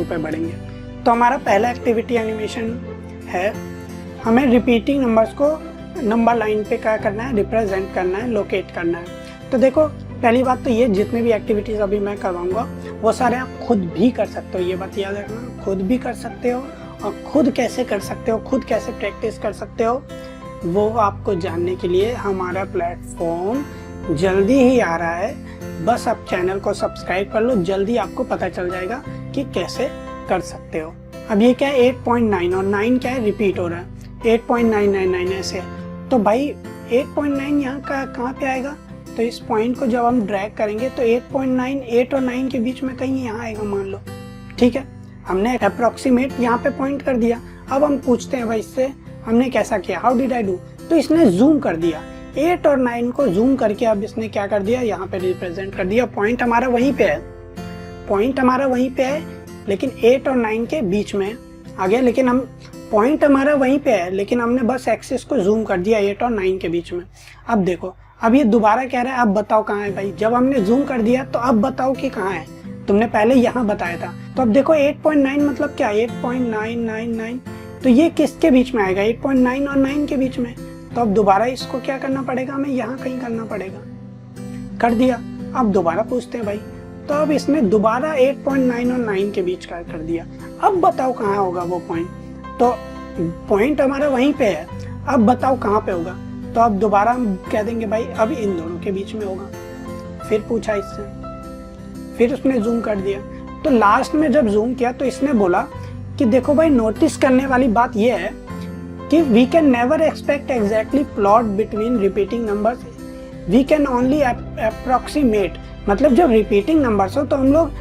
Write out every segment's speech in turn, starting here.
2 पे बढ़ेंगे। तो हमारा पहला एक्टिविटी एनिमेशन है, हमें रिपीटिंग नंबर्स को नंबर लाइन पे क्या करना है, रिप्रेजेंट करना है, लोकेट करना है। तो देखो पहली बात तो ये, जितने भी एक्टिविटीज़ अभी मैं करवाऊंगा वो सारे आप खुद भी कर सकते हो, ये बात याद रखना, खुद भी कर सकते हो। और खुद कैसे कर सकते हो, खुद कैसे प्रैक्टिस कर सकते हो, वो आपको जानने के लिए हमारा प्लेटफॉर्म जल्दी ही आ रहा है। बस आप चैनल को सब्सक्राइब कर लो, जल्दी आपको पता चल जाएगा कि कैसे कर सकते हो। अब ये क्या है 8.9 और 9 क्या है, रिपीट हो रहा है, 8.999 ऐसे। तो भाई 8.9 यहाँ का कहाँ पे आएगा, तो इस पॉइंट को जब हम ड्रैग करेंगे तो 8.9 8 और 9 के बीच में कहीं यहाँ आएगा मान लो, ठीक है। हमने अप्रोक्सीमेट यहाँ पे पॉइंट कर दिया। अब हम पूछते हैं भाई इससे हमने कैसा किया, हाउ डिड आई डू, तो इसने जूम कर दिया 8 और 9 को जूम करके, अब इसने क्या कर दिया यहाँ पे रिप्रेजेंट कर दिया। पॉइंट हमारा वहीं पे है, पॉइंट हमारा वहीं पे है, लेकिन 8 और 9 के बीच में आ गया, लेकिन हम पॉइंट हमारा वहीं पे है, लेकिन हमने बस एक्सिस को जूम कर दिया 8 और 9 के बीच में। अब देखो अब ये दोबारा कह रहा है अब बताओ कहाँ है भाई, जब हमने जूम कर दिया तो अब बताओ कि कहाँ है, तुमने पहले यहाँ बताया था। तो अब देखो 8.9 मतलब क्या, 8.999, तो ये किसके बीच में आएगा, 8.9 और 9 के बीच में। तो अब दोबारा इसको क्या करना पड़ेगा, हमें यहाँ कहीं करना पड़ेगा, कर दिया। अब दोबारा पूछते हैं भाई, तो अब इसने दोबारा 8.9 और 9 के बीच का कर दिया। अब बताओ कहाँ होगा वो पॉइंट, तो पॉइंट हमारा वहीं पे है, अब बताओ कहाँ पे होगा। तो अब दोबारा हम कह देंगे भाई अब इन दोनों के बीच में होगा। फिर पूछा इससे, फिर उसने जूम कर दिया। तो लास्ट में जब जूम किया तो इसने बोला कि देखो भाई नोटिस करने वाली बात यह है कि we can never expect exactly plot between repeating numbers, we can only approximate. मतलब जब रिपीटिंग नंबर्स हो तो हम लोग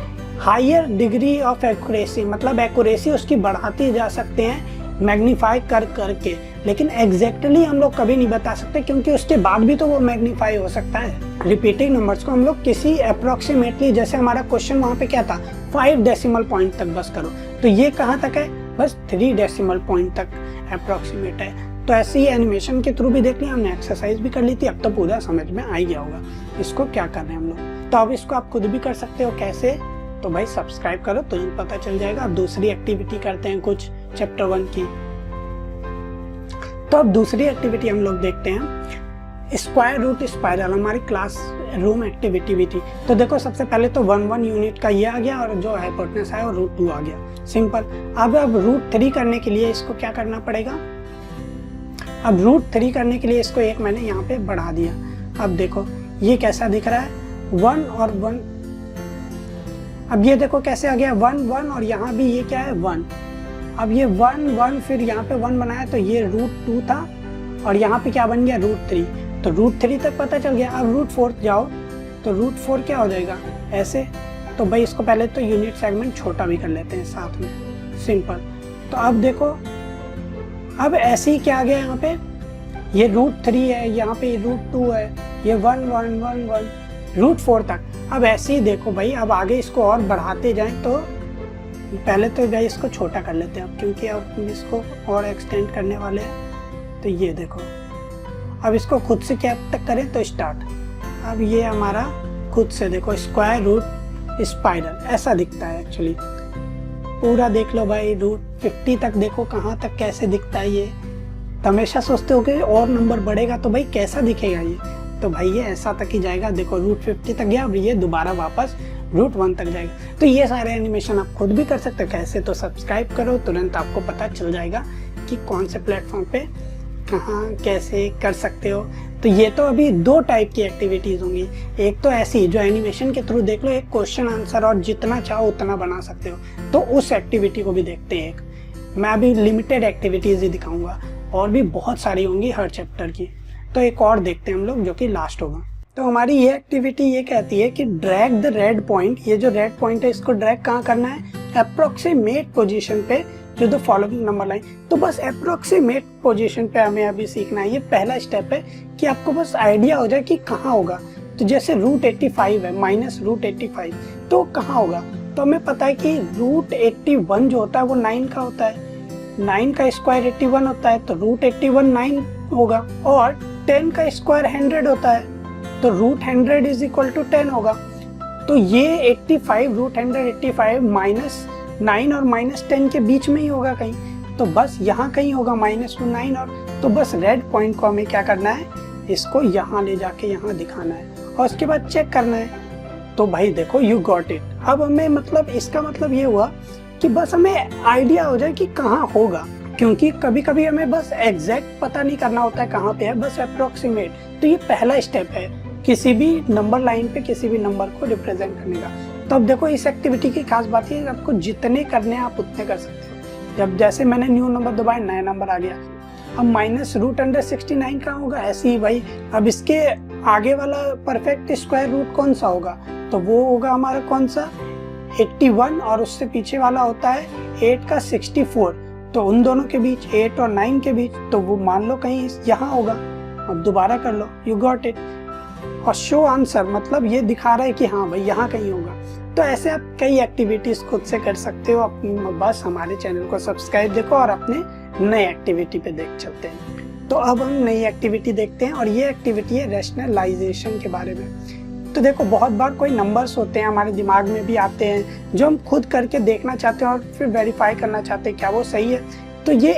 हायर डिग्री ऑफ एक्यूरेसी, मतलब एक्यूरेसी उसकी बढ़ाते जा सकते हैं मैग्नीफाई कर करके, लेकिन एग्जैक्टली हम लोग कभी नहीं बता सकते, क्योंकि उसके बाद भी तो वो मैग्नीफाई हो सकता है। रिपीटिंग नंबर्स को हम लोग किसी अप्रोक्सीमेटली, जैसे हमारा क्वेश्चन वहाँ पे क्या था 5 डेसिमल पॉइंट तक बस करो, तो ये कहाँ तक है, बस 3 डेसिमल पॉइंट तक अप्रोक्सीमेट है। तो ऐसे ही एनिमेशन के थ्रू भी देख लिया हमने, एक्सरसाइज भी कर ली थी, अब तो पूरा समझ में आ ही गया होगा इसको क्या कर रहे हैं हम लोग। तो अब इसको आप खुद भी कर सकते हो, कैसे, तो भाई सब्सक्राइब करो तो पता चल जाएगा। अब दूसरी एक्टिविटी करते हैं कुछ चैप्टर 1 की। तो अब दूसरी एक्टिविटी हम लोग देखते हैं स्क्वायर रूट स्पाइरल, हमारी क्लास रूम एक्टिविटी भी थी। तो देखो सबसे पहले तो 1 यूनिट का ये आ गया और जो हाइपोटेनस है वो √2 आ गया, सिंपल। अब √3 करने के लिए इसको क्या करना पड़ेगा, अब √3 करने के लिए इसको एक मैंने यहाँ पे बढ़ा दिया। अब देखो ये कैसा दिख रहा है 1 और 1, अब ये देखो कैसे आ गया 1 1 और यहाँ भी ये क्या है 1। अब ये 1 1 फिर यहाँ पे 1 बनाया तो ये √2 था और यहाँ पे क्या बन गया √3, तो √3 तक पता चल गया। अब √4 जाओ तो √4 क्या हो जाएगा ऐसे। तो भाई इसको पहले तो यूनिट सेगमेंट छोटा भी कर लेते हैं साथ में, सिंपल। तो अब देखो अब ऐसे ही क्या आ गया, यहाँ पे ये √3 है, यहाँ पे √2 है, ये 1 1 1 1 √4 तक। अब ऐसे ही देखो भाई, अब आगे इसको और बढ़ाते जाएं तो पहले तो भाई इसको छोटा कर लेते हैं अब, क्योंकि अब इसको और एक्सटेंड करने वाले हैं। तो ये देखो अब इसको खुद से क्या तक करें तो स्टार्ट। अब ये हमारा खुद से देखो स्क्वायर रूट स्पाइरल ऐसा दिखता है एक्चुअली, पूरा देख लो भाई √50 तक देखो कहाँ तक कैसे दिखता है। ये तो हमेशा सोचते हो कि और नंबर बढ़ेगा तो भाई कैसा दिखेगा ये, तो भाई ये ऐसा तक ही जाएगा। देखो √50 तक गया, अब ये दोबारा वापस √1 तक जाएगा। तो ये सारे एनिमेशन आप खुद भी कर सकते हो, कैसे, तो सब्सक्राइब करो, तुरंत आपको पता चल जाएगा कि कौन से प्लेटफॉर्म पे कहाँ कैसे कर सकते हो। तो ये तो अभी 2 टाइप की एक्टिविटीज़ होंगी, एक तो ऐसी जो एनिमेशन के थ्रू देख लो, एक क्वेश्चन आंसर और जितना चाहो उतना बना सकते हो, तो उस एक्टिविटी को भी देखते हैं। एक मैं अभी लिमिटेड एक्टिविटीज़ ही दिखाऊंगा, और भी बहुत सारी होंगी हर चैप्टर की। तो एक और देखते हैं हम लोग जो कि लास्ट होगा। तो हमारी ये एक्टिविटी ये कहती है कि ड्रैग द रेड पॉइंट, ये जो रेड पॉइंट है इसको ड्रैग कहाँ करना है, अप्रोक्सीमेट पोजीशन पे जो द फॉलोइंग नंबर लाइन। तो बस अप्रोक्सीमेट पोजीशन पे हमें अभी सीखना है, ये पहला स्टेप है कि आपको बस आइडिया हो जाए कि कहाँ होगा। तो जैसे √85 है, -√85, तो कहाँ होगा, तो हमें पता है कि √81 जो होता है वो 9 का होता है, 9 का स्क्वायर 81 होता है, तो √81 9 होगा, और 10 का स्क्वायर 100 होता है, तो √100 = 10 होगा। तो ये 85 √185 माइनस 9 और -10 के बीच में ही होगा कहीं, तो बस यहाँ कहीं होगा -2 9 और, तो बस रेड पॉइंट को हमें क्या करना है, इसको यहाँ ले जाके यहाँ दिखाना है और उसके बाद चेक करना है। तो भाई देखो यू गॉट इट। अब हमें मतलब इसका मतलब ये हुआ कि बस हमें आइडिया हो जाए कि कहाँ होगा, क्योंकि कभी कभी हमें बस एग्जैक्ट पता नहीं करना होता है कहाँ पे है, बस अप्रोक्सीमेट। तो ये पहला स्टेप है किसी भी नंबर लाइन पे किसी भी नंबर को रिप्रेजेंट करने का। तो अब देखो इस एक्टिविटी की खास बात है, आपको जितने करने हैं आप उतने कर सकते हो। जब जैसे मैंने न्यू नंबर दबाया, नया नंबर आ गया। अब -√69 कहाँ होगा, ऐसे ही भाई। अब इसके आगे वाला परफेक्ट स्क्वायर रूट कौन सा होगा, तो वो होगा हमारा कौन सा 81, और उससे पीछे वाला होता है 8 का 64। तो उन दोनों के बीच 8 और 9 के बीच, तो वो मान लो कहीं यहाँ होगा। अब दोबारा कर लो, यू गॉट इट। और शो आंसर मतलब ये दिखा रहा है कि हाँ भाई यहाँ कहीं होगा। तो ऐसे आप कई एक्टिविटीज खुद से कर सकते हो। बस हमारे चैनल को सब्सक्राइब देखो और अपने नए एक्टिविटी पे देख चलते हैं। तो अब हम नई एक्टिविटी देखते हैं और ये एक्टिविटी है रैशनलाइजेशन के बारे में। तो देखो बहुत बार कोई नंबर्स होते हैं हमारे दिमाग में भी आते हैं जो हम खुद करके देखना चाहते हैं और फिर वेरीफाई करना चाहते हैं क्या वो सही है। तो ये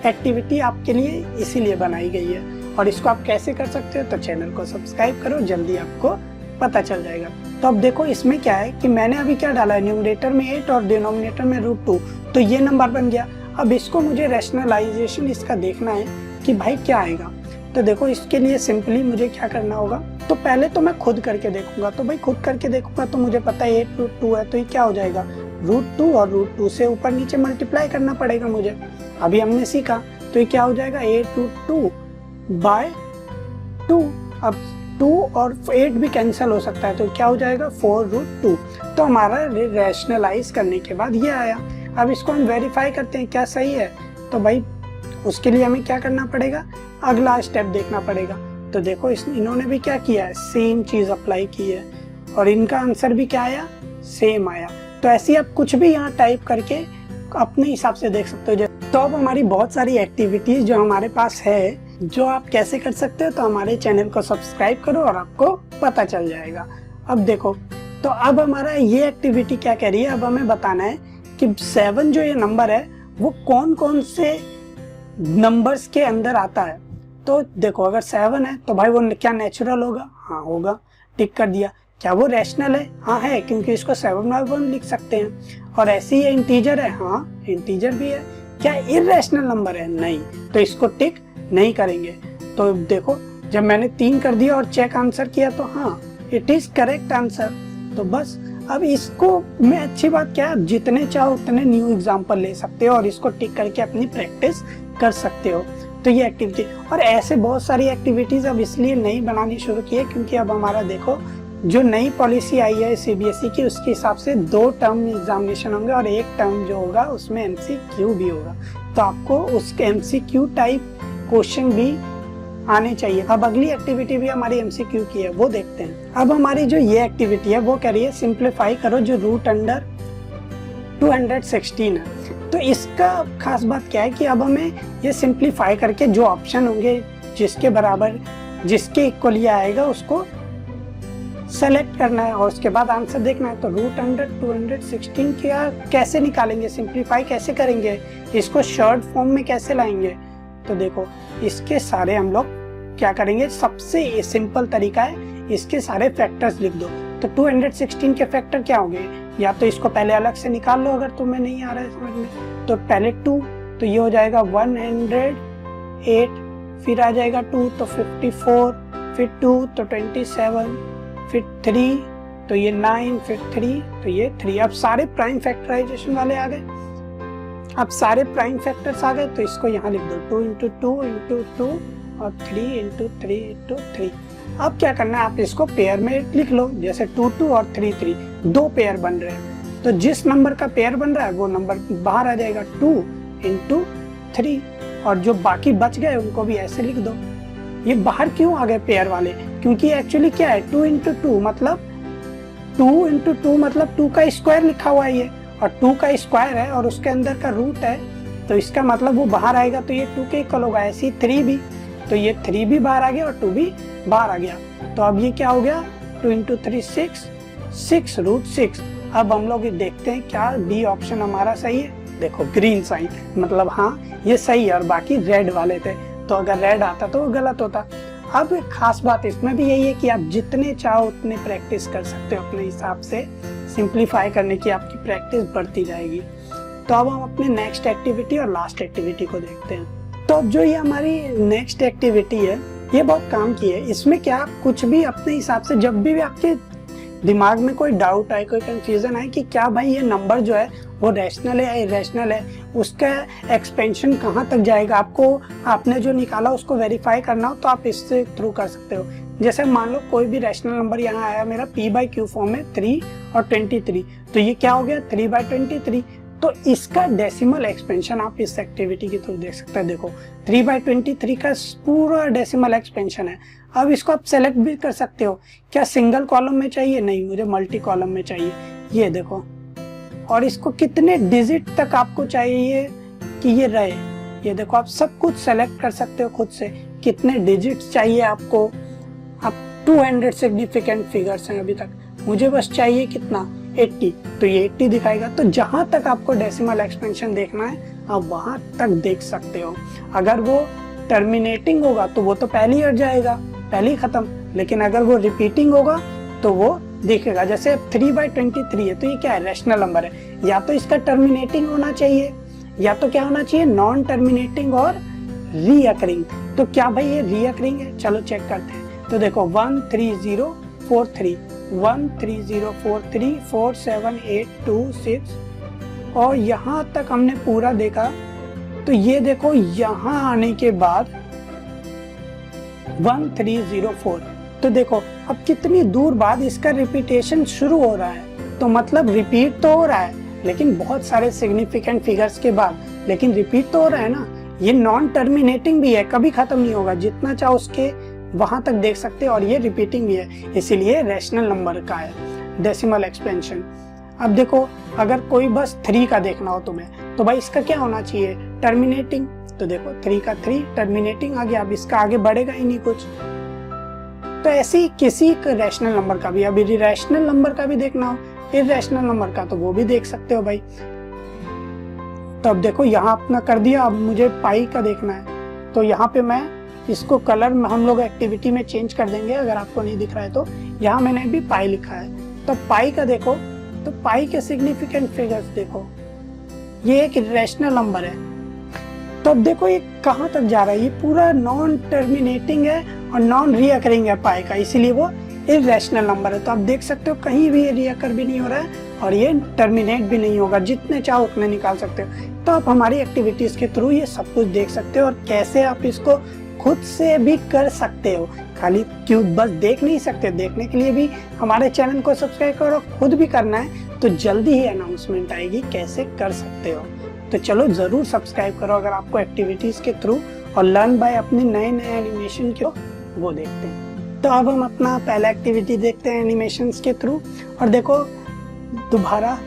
एक्टिविटी आपके लिए इसीलिए बनाई गई है। और इसको आप कैसे कर सकते हो, तो चैनल को सब्सक्राइब करो, जल्दी आपको पता चल जाएगा। तो अब देखो इसमें क्या है कि मैंने अभी क्या डाला है, न्यूमरेटर में 8 और डिनोमिनेटर में √2, तो ये नंबर बन गया। अब इसको मुझे रैशनलाइजेशन इसका देखना है कि भाई क्या आएगा। तो देखो इसके लिए सिंपली मुझे क्या करना होगा, तो पहले तो मैं खुद करके देखूंगा। तो भाई खुद करके देखूंगा तो मुझे पता है 8 √2 है, तो ये क्या हो जाएगा √2 और √2 से ऊपर नीचे मल्टीप्लाई करना पड़ेगा मुझे। अभी हमने सीखा, तो ये क्या हो जाएगा 8√2/2। अब 2 और 8 भी कैंसिल हो सकता है, तो क्या हो जाएगा 4√2। तो हमारा रैशनलाइज करने के बाद ये आया। अब इसको हम वेरीफाई करते हैं क्या सही है। तो भाई उसके लिए हमें क्या करना पड़ेगा, अगला स्टेप देखना पड़ेगा। तो देखो इन्होंने भी क्या किया है, सेम चीज अप्लाई की है और इनका आंसर भी क्या आया, सेम आया। तो ऐसे आप कुछ भी यहाँ टाइप करके अपने हिसाब से देख सकते हो। तो अब हमारी बहुत सारी एक्टिविटीज जो हमारे पास है, जो आप कैसे कर सकते हो, तो हमारे चैनल को सब्सक्राइब करो और आपको पता चल जाएगा। अब देखो, तो अब हमारा ये एक्टिविटी क्या कह रही है, अब हमें बताना है कि 7 जो ये नंबर है वो कौन कौन से नंबर्स के अंदर आता है। तो देखो अगर 7 है तो भाई वो क्या नेचुरल होगा, हाँ होगा, टिक कर दिया। क्या वो रैशनल है, हाँ है, क्योंकि इसको 7/1 लिख सकते हैं। और ऐसे ही इंटीजर है, हाँ इंटीजर भी है। क्या इर्रेशनल नंबर है, नहीं, तो इसको टिक नहीं करेंगे। तो देखो जब मैंने 3 कर दिया और चेक आंसर किया तो हाँ इट इज करेक्ट आंसर। तो बस अब इसको मैं अच्छी बात क्या है, जितने चाहो उतने न्यू एग्जाम्पल ले सकते हो और इसको टिक करके अपनी प्रैक्टिस कर सकते हो। तो ये एक्टिविटी और ऐसे बहुत सारी एक्टिविटीज अब इसलिए नई बनानी शुरू की है क्योंकि अब हमारा देखो जो नई पॉलिसी आई है सीबीएसई की, उसके हिसाब से 2 टर्म एग्जामिनेशन होंगे और 1 टर्म जो होगा उसमें एमसीक्यू भी होगा। तो आपको उसके एमसीक्यू टाइप क्वेश्चन भी आने चाहिए। अब अगली एक्टिविटी भी हमारी एमसीक्यू की है, वो देखते हैं। अब हमारी जो ये एक्टिविटी है वो कह रही है सिंप्लीफाई करो जो √216 है। तो इसका खास बात क्या है कि अब हमें ये सिंप्लीफाई करके जो ऑप्शन होंगे जिसके बराबर जिसके इक्वली आएगा उसको सेलेक्ट करना है और उसके बाद आंसर देखना है। तो √216 क्या कैसे निकालेंगे, सिंप्लीफाई कैसे करेंगे, इसको शॉर्ट फॉर्म में कैसे लाएंगे। तो देखो इसके सारे हम लोग क्या करेंगे, सबसे सिंपल तरीका है इसके सारे फैक्टर्स लिख दो। तो 216 के फैक्टर क्या होंगे, या तो इसको पहले अलग से निकाल लो अगर तुम्हें नहीं आ रहा है समझ में। तो पहले 2, तो ये हो जाएगा 108, फिर आ जाएगा 2 तो 54, फिर 2 तो 27, फिर 3 तो ये 9, फिर 3 तो ये 3। अब सारे प्राइम फैक्टराइजेशन वाले आ गए। अब सारे प्राइम फैक्टर्स आ गए तो इसको यहाँ लिख दो 2 × 2 × 2 और 3 × 3 × 3। अब क्या करना है, आप इसको पेयर में लिख लो, जैसे 2 2 और 3 3, 2 पेयर बन रहे हैं। तो जिस नंबर का पेयर बन रहा है वो नंबर बाहर आ जाएगा 2 × 3 और जो बाकी बच गए उनको भी ऐसे लिख दो। ये बाहर क्यों आ गए पेयर वाले, क्योंकि एक्चुअली क्या है 2 × 2 मतलब 2 का स्क्वायर लिखा हुआ है ये, और 2 का स्क्वायर है और उसके अंदर का रूट है, तो इसका मतलब वो बाहर आएगा तो ये 2 के इक्वल होगा। ऐसे ही 3 भी, तो ये 3 भी बाहर आ गया और 2 भी बाहर आ गया। तो अब ये क्या हो गया 2 × 3 6 √6। अब हम लोग देखते हैं क्या बी ऑप्शन हमारा सही है। देखो ग्रीन साइन, मतलब हाँ ये सही है और बाकी रेड वाले थे, तो अगर रेड आता तो वो गलत होता। अब एक खास बात इसमें भी यही है कि आप जितने चाहो उतने प्रैक्टिस कर सकते हो अपने हिसाब से, सिंप्लीफाई करने की आपकी प्रैक्टिस बढ़ती जाएगी। तो अब हम अपने नेक्स्ट एक्टिविटी और लास्ट एक्टिविटी को देखते हैं। तो अब जो ये हमारी नेक्स्ट एक्टिविटी है ये बहुत काम की है। इसमें क्या आप कुछ भी अपने हिसाब से, जब भी आपके दिमाग में कोई डाउट आए, कोई कंफ्यूजन आए कि क्या भाई ये नंबर जो है वो रैशनल है या इरेशनल है, उसका एक्सपेंशन कहाँ तक जाएगा, आपको आपने जो निकाला उसको वेरीफाई करना हो तो आप इससे थ्रू कर सकते हो। जैसे मान लो कोई भी रैशनल नंबर यहाँ आया मेरा p/q फॉर्म में 3 और 23, तो ये क्या हो गया 3/23। तो इसका डेसिमल एक्सपेंशन आप इस एक्टिविटी के थ्रू देख सकते हैं। देखो 3/23 का पूरा डेसिमल एक्सपेंशन है। अब इसको आप सेलेक्ट भी कर सकते हो, क्या सिंगल कॉलम में चाहिए, नहीं मुझे मल्टी कॉलम में चाहिए, ये देखो। और इसको कितने डिजिट तक आपको चाहिए कि ये रहे, ये देखो आप सब कुछ सेलेक्ट कर सकते हो खुद से, कितने डिजिट्स चाहिए आपको। अब 200 सिग्निफिकेंट फिगर्स हैं अभी तक, मुझे बस चाहिए कितना 80, तो ये 80 दिखाएगा। तो जहां तक आपको डेसिमल एक्सपेंशन देखना है आप वहां तक देख सकते हो। अगर वो टर्मिनेटिंग होगा तो वो तो पहले ही हट जाएगा, पहले ही खत्म, लेकिन अगर वो रिपीटिंग होगा तो वो दिखेगा। जैसे 3/23 है तो ये क्या है, रैशनल नंबर है, या तो इसका टर्मिनेटिंग होना चाहिए या तो क्या होना चाहिए, नॉन टर्मिनेटिंग और रीअकरिंग। तो क्या भाई ये रीअकरिंग है, चलो चेक करते हैं। तो देखो 13043 13043 4 7 8 2 6 और यहाँ तक हमने पूरा देखा। तो ये देखो यहाँ आने के बाद 1304, तो देखो अब कितनी दूर बाद इसका रिपीटेशन शुरू हो रहा है। तो मतलब रिपीट तो हो रहा है लेकिन बहुत सारे सिग्निफिकेंट फिगर्स के बाद, लेकिन रिपीट तो हो रहा है ना। ये नॉन टर्मिनेटिंग भी है, कभी खत्म नहीं होगा, जितना चाहो उसके वहां तक देख सकते हैं, और ये रिपीटिंग भी है, इसीलिए रैशनल नंबर का है डेसिमल एक्सपेंशन। अब देखो अगर कोई बस 3 का देखना हो तुम्हें, तो भाई इसका क्या होना चाहिए, टर्मिनेटिंग। तो देखो 3 का 3 टर्मिनेटिंग आ गया, अब इसका आगे बढ़ेगा ही नहीं कुछ। तो ऐसे ही किसी रैशनल नंबर का भी, अब इरेशनल नंबर का भी देखना हो, इरेशनल नंबर का, तो वो भी देख सकते हो भाई। तो अब देखो यहाँ अपना कर दिया, अब मुझे पाई का देखना है, तो यहाँ पे मैं इसको कलर में हम लोग एक्टिविटी में चेंज कर देंगे, अगर आपको नहीं दिख रहा है तो। यहाँ मैंने भी पाई लिखा है, तो पाई का देखो, तो पाई के सिग्निफिकेंट फिगर्स देखो, ये एक इरेशनल नंबर है। तो अब देखो ये कहाँ तक जा रहा है, ये पूरा नॉन टर्मिनेटिंग है और नॉन रीअकरिंग है पाई का, इसीलिए वो इरेशनल नंबर है। तो आप देख सकते हो कहीं भी ये रीअकर भी नहीं हो रहा है और ये टर्मिनेट भी नहीं होगा, जितने चाहो उतने निकाल सकते हो। तो आप हमारी एक्टिविटीज के थ्रू ये सब कुछ देख सकते हो और कैसे आप इसको खुद से भी कर सकते हो। खाली क्यों बस देख नहीं सकते, देखने के लिए भी हमारे चैनल को सब्सक्राइब करो, खुद भी करना है तो जल्दी ही अनाउंसमेंट आएगी कैसे कर सकते हो। तो चलो जरूर सब्सक्राइब करो अगर आपको एक्टिविटीज के थ्रू और लर्न बाय अपने नए नए एनिमेशन को वो देखते हैं। तो अब हम अपना पहला एक्टिविटी देखते हैं एनिमेशंस के थ्रू। और देखो दोबारा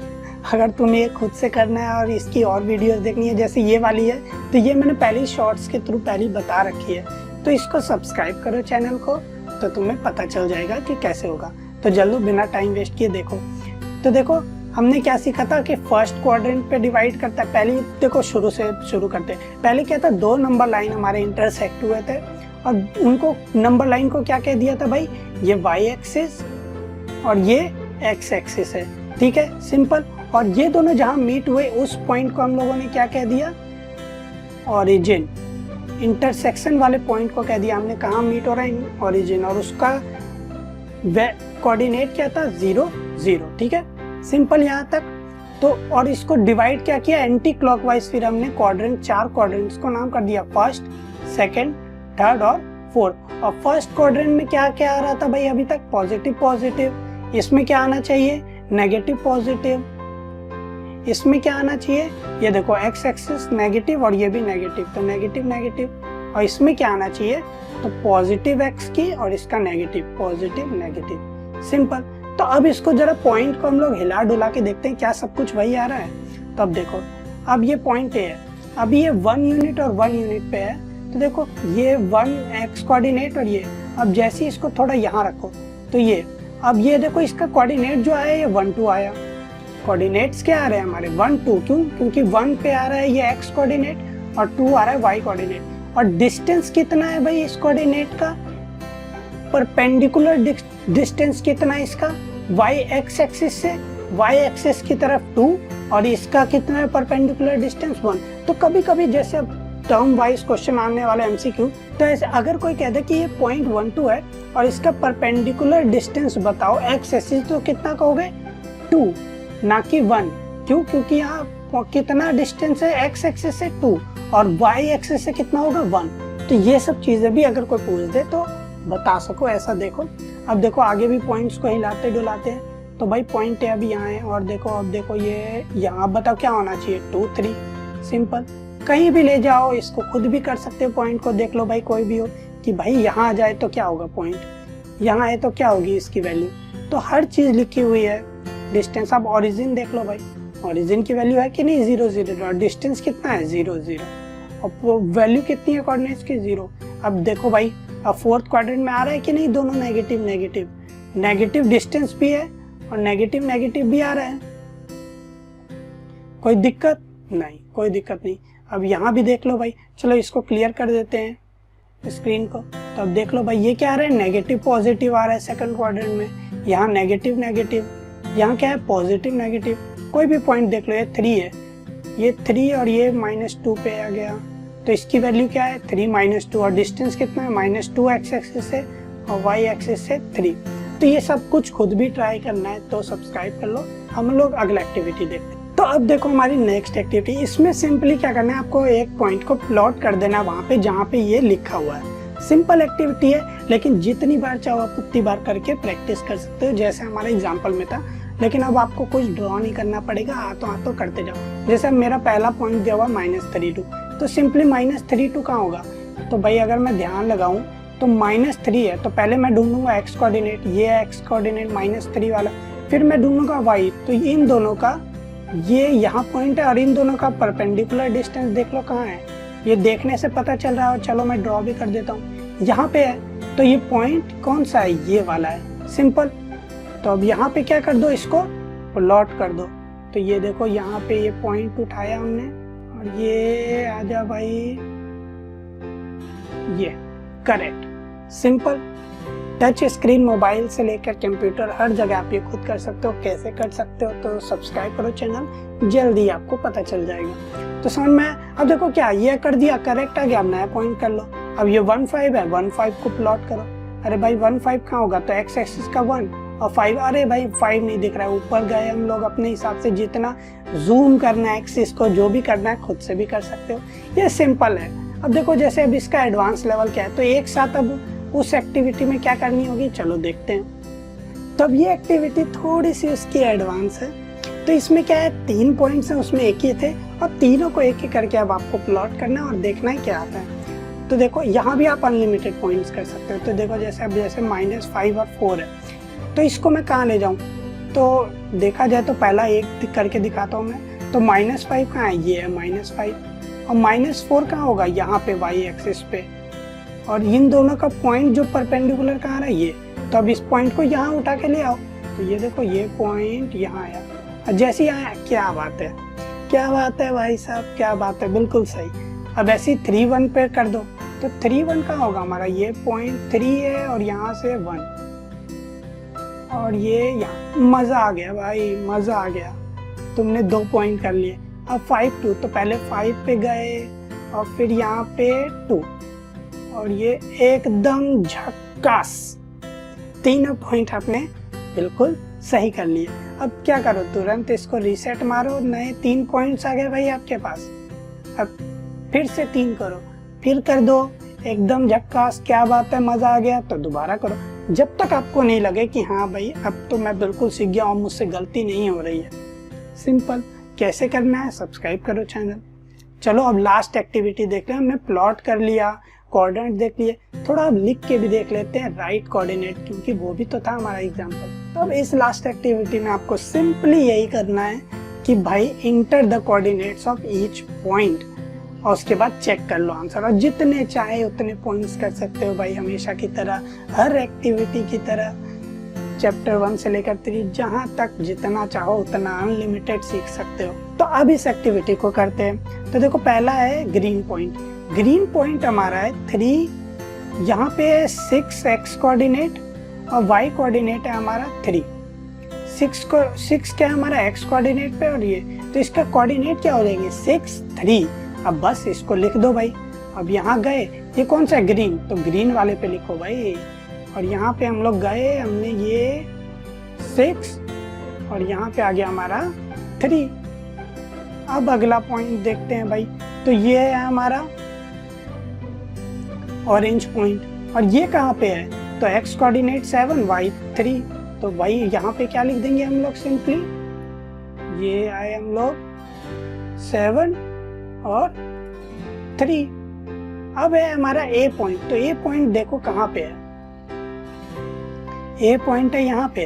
अगर तुम्हें ये खुद से करना है और इसकी और वीडियोस देखनी है जैसे ये वाली है, तो ये मैंने पहले शॉर्ट्स के थ्रू पहले बता रखी है, तो इसको सब्सक्राइब करो चैनल को, तो तुम्हें पता चल जाएगा कि कैसे होगा। तो जल्दी बिना टाइम वेस्ट किए देखो। तो देखो हमने क्या सीखा था कि फर्स्ट क्वाड्रेंट पे डिवाइड करता है। पहले देखो शुरू से शुरू करते हैं। पहले क्या था, 2 नंबर लाइन हमारे इंटरसेक्ट हुए थे और उनको नंबर लाइन को क्या कह दिया था भाई, ये वाई एक्सिस और ये एक्स एक्सिस है, ठीक है सिंपल। और ये दोनों जहां मीट हुए उस पॉइंट को हम लोगों ने क्या कह दिया, ओरिजिन। इंटरसेक्शन वाले पॉइंट को कह दिया हमने कहाँ मीट हो रहा है, ओरिजिन, और उसका कोऑर्डिनेट क्या था 0 0, ठीक है सिंपल यहाँ तक। तो और इसको डिवाइड क्या किया एंटी क्लॉकवाइज, फिर हमने क्वाड्रेंट 4 क्वाड्रेंट्स को नाम कर दिया फर्स्ट, सेकंड, थर्ड और फोर्थ। और फर्स्ट क्वाड्रेंट में क्या क्या आ रहा था भाई अभी तक, पॉजिटिव पॉजिटिव। इसमें क्या आना चाहिए, नेगेटिव पॉजिटिव। इसमें क्या आना चाहिए, ये देखो एक्स एक्सिस नेगेटिव और ये भी नेगेटिव, तो नेगेटिव नेगेटिव। और इसमें क्या आना चाहिए, तो पॉजिटिव एक्स की और इसका नेगेटिव, पॉजिटिव नेगेटिव, सिंपल। तो अब इसको जरा पॉइंट को हम लोग हिला डुला के देखते हैं क्या सब कुछ वही आ रहा है। तो अब देखो अब ये पॉइंट ए है, अभी ये 1 यूनिट और 1 यूनिट पे है, तो देखो ये 1 एक्स कोऑर्डिनेट और ये, अब जैसे ही इसको थोड़ा यहाँ रखो तो ये, अब ये देखो इसका कोऑर्डिनेट जो आया ये 1 2 आया, कोऑर्डिनेट्स क्या आ रहे हैं हमारे 1 2, क्यों? क्योंकि 1 पे आ रहा है ये x कोऑर्डिनेट और 2 आ रहा है y कोऑर्डिनेट। और डिस्टेंस कितना है भाई इस कोऑर्डिनेट का? परपेंडिकुलर डिस्टेंस कितना है इसका? y x एक्सिस से y एक्सिस की तरफ 2 और इसका कितना है परपेंडिकुलर डिस्टेंस 1। तो कभी कभी जैसे टर्म वाइज क्वेश्चन आने वाला MCQ, तो ऐसे अगर कोई कह दे कि ये पॉइंट 1 2 है और इसका परपेंडिकुलर डिस्टेंस बताओ x एक्सिस, तो कितना कहोगे? 2 ना कि 1। क्यों? क्योंकि यहाँ कितना डिस्टेंस है x एक्सिस से 2 और y एक्सिस से कितना होगा 1। तो ये सब चीजें भी अगर कोई पूछ दे तो बता सको, ऐसा देखो। अब देखो आगे भी पॉइंट्स को हिलाते डुलाते हैं, तो भाई पॉइंट है अभी यहाँ है और देखो अब देखो ये यहाँ बताओ क्या होना चाहिए 2 3। सिंपल, कहीं भी ले जाओ इसको, खुद भी कर सकते हो। पॉइंट को देख लो भाई, कोई भी हो कि भाई यहाँ आ जाए तो क्या होगा, पॉइंट यहाँ है तो क्या होगी इसकी वैल्यू। तो हर चीज लिखी हुई है। डिस्टेंस, अब ओरिजिन देख लो भाई, ओरिजिन की वैल्यू है कि नहीं 0 0 और डिस्टेंस कितना है 0 0 और वैल्यू कितनी है कोऑर्डिनेट्स की 0। अब देखो भाई अब फोर्थ क्वाड्रेंट में आ रहा है कि नहीं, दोनों नेगेटिव नेगेटिव, नेगेटिव डिस्टेंस भी है और नेगेटिव नेगेटिव भी आ रहा है। कोई दिक्कत नहीं, कोई दिक्कत नहीं। अब यहाँ भी देख लो भाई, चलो इसको क्लियर कर देते हैं स्क्रीन को। तो अब देख लो भाई ये क्या आ रहा है, नेगेटिव पॉजिटिव आ रहा है सेकंड क्वाड्रेंट में, यहाँ नेगेटिव नेगेटिव, यहाँ क्या है पॉजिटिव नेगेटिव। कोई भी पॉइंट देख लो, ये 3 है, ये 3 और ये -2 पे आ गया, तो इसकी वैल्यू क्या है 3 -2 और डिस्टेंस कितना है -2 x एक्सिस से और y एक्सिस से 3। तो ये सब कुछ खुद भी ट्राई करना है तो सब्सक्राइब कर लो। हम लोग अगला एक्टिविटी देखते हैं। तो अब देखो हमारी नेक्स्ट एक्टिविटी, इसमें सिंपली क्या करना है, आपको एक पॉइंट को प्लॉट कर देना वहाँ पे जहाँ पे ये लिखा हुआ है। सिंपल एक्टिविटी है, लेकिन जितनी बार चाहो आप उतनी बार करके प्रैक्टिस कर सकते हो, जैसे हमारे एग्जाम्पल में था। लेकिन अब आपको कुछ ड्रॉ नहीं करना पड़ेगा, हाथों हाथों करते जाओ। जैसे मेरा पहला पॉइंट दिया हुआ -32, तो सिंपली -32 कहाँ होगा? तो भाई अगर मैं ध्यान लगाऊं तो -3 है, तो पहले मैं ढूंढूंगा x कोऑर्डिनेट, ये x कोऑर्डिनेट -3 वाला, फिर मैं ढूंढूंगा y। तो इन दोनों का ये यहाँ पॉइंट है और इन दोनों का परपेंडिकुलर डिस्टेंस देख लो कहाँ है, ये देखने से पता चल रहा है। और चलो मैं ड्रॉ भी कर देता हूँ, यहाँ पे है, तो ये पॉइंट कौन सा है, ये वाला है। सिंपल, तो अब यहाँ पे क्या कर दो, इसको प्लॉट कर दो। तो ये देखो यहाँ पे ये पॉइंट उठाया हमने और ये आजा भाई, ये correct. Simple, touch screen mobile से लेकर कंप्यूटर हर जगह आप ये खुद कर सकते हो। कैसे कर सकते हो तो सब्सक्राइब करो चैनल, जल्दी आपको पता चल जाएगा। तो समझ में। अब देखो क्या ये कर दिया, करेक्ट आ गया, अब नया पॉइंट कर लो। अब ये 1 5 है, 1 5 को प्लॉट करो। अरे भाई 1 5 कहाँ होगा, तो x एक्सिस का 1 और 5, अरे भाई 5 नहीं दिख रहा है, ऊपर गए हम लोग अपने हिसाब से। जितना जूम करना है एक्सिस को, जो भी करना है खुद से भी कर सकते हो, ये सिंपल है। अब देखो जैसे अब इसका एडवांस लेवल क्या है, तो एक साथ अब उस एक्टिविटी में क्या करनी होगी, चलो देखते हैं। तो अब ये एक्टिविटी थोड़ी सी उसकी एडवांस है। तो इसमें क्या है, 3 पॉइंट्स हैं, उसमें एक ही थे और तीनों को एक ही करके अब आपको प्लॉट करना है और देखना है क्या आता है। तो देखो यहाँ भी आप अनलिमिटेड पॉइंट्स कर सकते हो। तो देखो जैसे अब जैसे -5 और 4 है, तो इसको मैं कहाँ ले जाऊँ, तो देखा जाए तो पहला एक करके दिखाता हूँ मैं। तो -5 कहाँ है, ये है -5 और -4 कहाँ होगा, यहाँ पे y एक्सिस पे। और इन दोनों का पॉइंट जो परपेंडिकुलर कहाँ रहा है, ये। तो अब इस पॉइंट को यहाँ उठा के ले आओ, तो ये देखो ये पॉइंट यहाँ आया और जैसे ही आया, क्या बात है, क्या बात है भाई साहब, क्या बात है, बिल्कुल सही। अब ऐसे 3 1 पे कर दो, तो 3 1 कहाँ होगा हमारा, ये पॉइंट 3 है और यहाँ से 1 और ये यहाँ। मजा आ गया भाई, मजा आ गया, तुमने 2 पॉइंट कर लिए। अब 5 2, तो पहले 5 पे गए और फिर यहाँ पे 2 और ये एकदम झक्कास, तीनों पॉइंट आपने बिल्कुल सही कर लिए। अब क्या करो, तुरंत इसको रीसेट मारो, नए 3 पॉइंट्स आ गए भाई आपके पास। अब फिर से 3 करो, फिर कर दो, एकदम झक्कास, क्या बात है, मजा आ गया। तो दोबारा करो, जब तक आपको नहीं लगे कि हाँ भाई अब तो मैं बिल्कुल सीख गया और मुझसे गलती नहीं हो रही है। सिंपल, कैसे करना है, सब्सक्राइब करो चैनल। चलो अब लास्ट एक्टिविटी देख लें। हमने प्लॉट कर लिया, कोऑर्डिनेट देख लिए, थोड़ा अब लिख के भी देख लेते हैं राइट कोऑर्डिनेट, क्योंकि वो भी तो था हमारा एग्जाम्पल। तो अब इस लास्ट एक्टिविटी में आपको सिंपली यही करना है कि भाई enter the coordinates of each point और उसके बाद चेक कर लो आंसर। और जितने चाहे उतने पॉइंट्स कर सकते हो भाई, हमेशा की तरह, हर एक्टिविटी की तरह। चैप्टर 1 से लेकर 3 जहाँ तक जितना चाहो उतना अनलिमिटेड सीख सकते हो। तो अब इस एक्टिविटी को करते हैं। तो देखो पहला है ग्रीन पॉइंट। ग्रीन पॉइंट हमारा है 3, यहाँ पे है 6 एक्स कोऑर्डिनेट और वाई कोऑर्डिनेट है हमारा 3। 6 क्या है हमारा एक्स कोऑर्डिनेट पे और ये, तो इसका कोऑर्डिनेट क्या हो जाएंगे 6, 3। अब बस इसको लिख दो भाई। अब यहाँ गए, ये कौन सा ग्रीन, तो ग्रीन वाले पे लिखो भाई। और यहाँ पे हम लोग गए, हमने ये 6 और यहाँ पे आ गया हमारा 3। अब अगला पॉइंट देखते हैं भाई। तो ये है हमारा ऑरेंज पॉइंट और ये कहाँ पे है, तो एक्स कोऑर्डिनेट 7, वाई 3। तो भाई यहाँ पे क्या लिख देंगे हम लोग सिंपली, ये आए हम लोग 7 और 3। अब है हमारा ए पॉइंट। तो ए पॉइंट देखो कहाँ पे है, ए पॉइंट है यहाँ पे।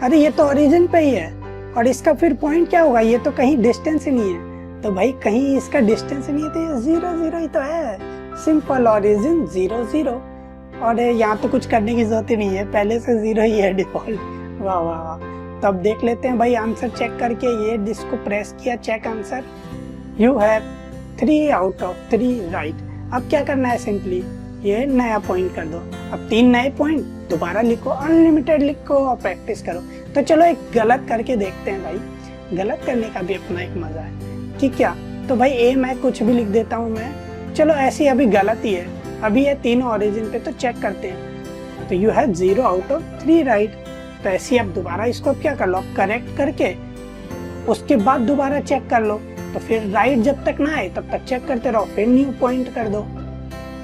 अरे ये तो ओरिजिन पे ही है और इसका फिर पॉइंट क्या होगा, ये तो कहीं डिस्टेंस ही नहीं है। तो भाई कहीं इसका डिस्टेंस ही नहीं है, तो ये 0, 0 ही तो है। Simple, origin 0, 0। और यहाँ तो कुछ करने की जरूरत ही नहीं है, पहले से 0 ही है डिफॉल्ट। वाह वाह वाह। तो अब देख लेते हैं भाई आंसर चेक करके। ये जिसको प्रेस किया check answer, you have 3 out of 3 right. अब क्या करना है, सिंपली ये नया पॉइंट कर दो। अब 3 नए पॉइंट दोबारा लिखो, अनलिमिटेड लिखो और प्रैक्टिस करो। तो चलो एक गलत करके देखते हैं भाई, गलत करने का भी अपना एक मजा है कि क्या। तो भाई ए मैं कुछ भी लिख देता हूँ मैं, चलो ऐसी अभी गलत ही है, अभी ये तीनों ओरिजिन पे। तो चेक करते हैं। तो you have 0 out of 3 right. तो ऐसे अब दोबारा इसको क्या कर लो, करेक्ट करके उसके बाद दोबारा चेक कर लो। तो फिर राइट जब तक ना आए तब तक चेक करते रहो, फिर न्यू पॉइंट कर दो।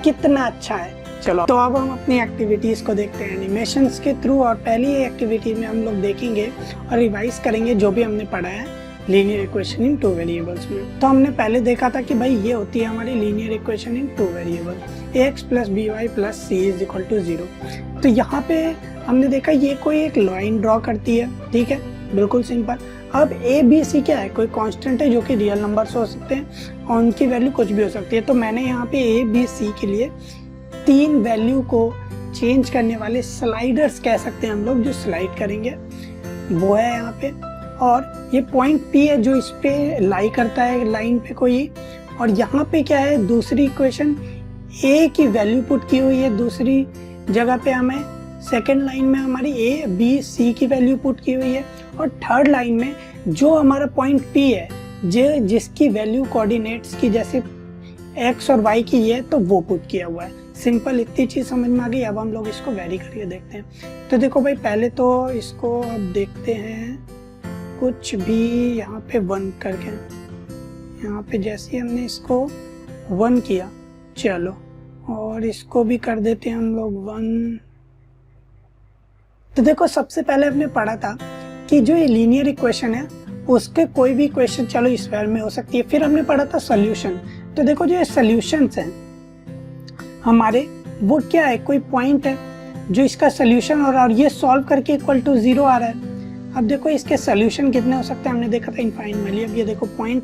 कितना अच्छा है। चलो तो अब हम अपनी एक्टिविटीज को देखते हैं एनिमेशंस के थ्रू। और पहली एक्टिविटी में हम लोग देखेंगे और रिवाइज करेंगे जो भी हमने पढ़ा है लीनियर इक्वेशन इन 2 वेरिएबल्स में। तो हमने पहले देखा था कि भाई ये होती है हमारी linear equation in 2 variable, ax + by + c = 0। तो यहाँ पे हमने देखा ये कोई एक लाइन ड्रॉ करती है, ठीक है, बिल्कुल सिंपल। अब a b c क्या है, कोई कांस्टेंट है जो कि रियल नंबर्स हो सकते हैं और उनकी वैल्यू कुछ भी हो सकती है। तो मैंने यहाँ पे a b c के लिए 3 वैल्यू को चेंज करने वाले स्लाइडर्स कह सकते हैं हम लोग, जो स्लाइड करेंगे वो है यहाँ पे। और ये पॉइंट P है जो इस पे लाई करता है लाइन पे कोई। और यहाँ पे क्या है, दूसरी इक्वेशन a की वैल्यू पुट की हुई है, दूसरी जगह पे हमें सेकेंड लाइन में हमारी a b c की वैल्यू पुट की हुई है। और थर्ड लाइन में जो हमारा पॉइंट P है जिसकी वैल्यू कोऑर्डिनेट्स की जैसे x और y की है तो वो पुट किया हुआ है। सिंपल, इतनी चीज समझ में आ गई। अब हम लोग इसको वेरी करके देखते हैं। तो देखो भाई पहले तो इसको अब देखते हैं कुछ भी यहाँ पे 1 करके, यहाँ पे जैसे हमने इसको 1 किया, चलो और इसको भी कर देते हैं हम लोग 1। तो देखो सबसे पहले हमने पढ़ा था कि जो ये लीनियर इक्वेशन है उसके कोई भी इक्वेशन चलो स्क्वायर में हो सकती है। फिर हमने पढ़ा था सॉल्यूशन। तो देखो जो ये सॉल्यूशंस हैं हमारे, वो क्या है, कोई पॉइंट है जो इसका सॉल्यूशन और ये सॉल्व करके = 0 आ रहा है। अब देखो इसके सॉल्यूशन कितने हो सकते हैं, हमने देखा था इनफाइनाइटली। अब ये देखो पॉइंट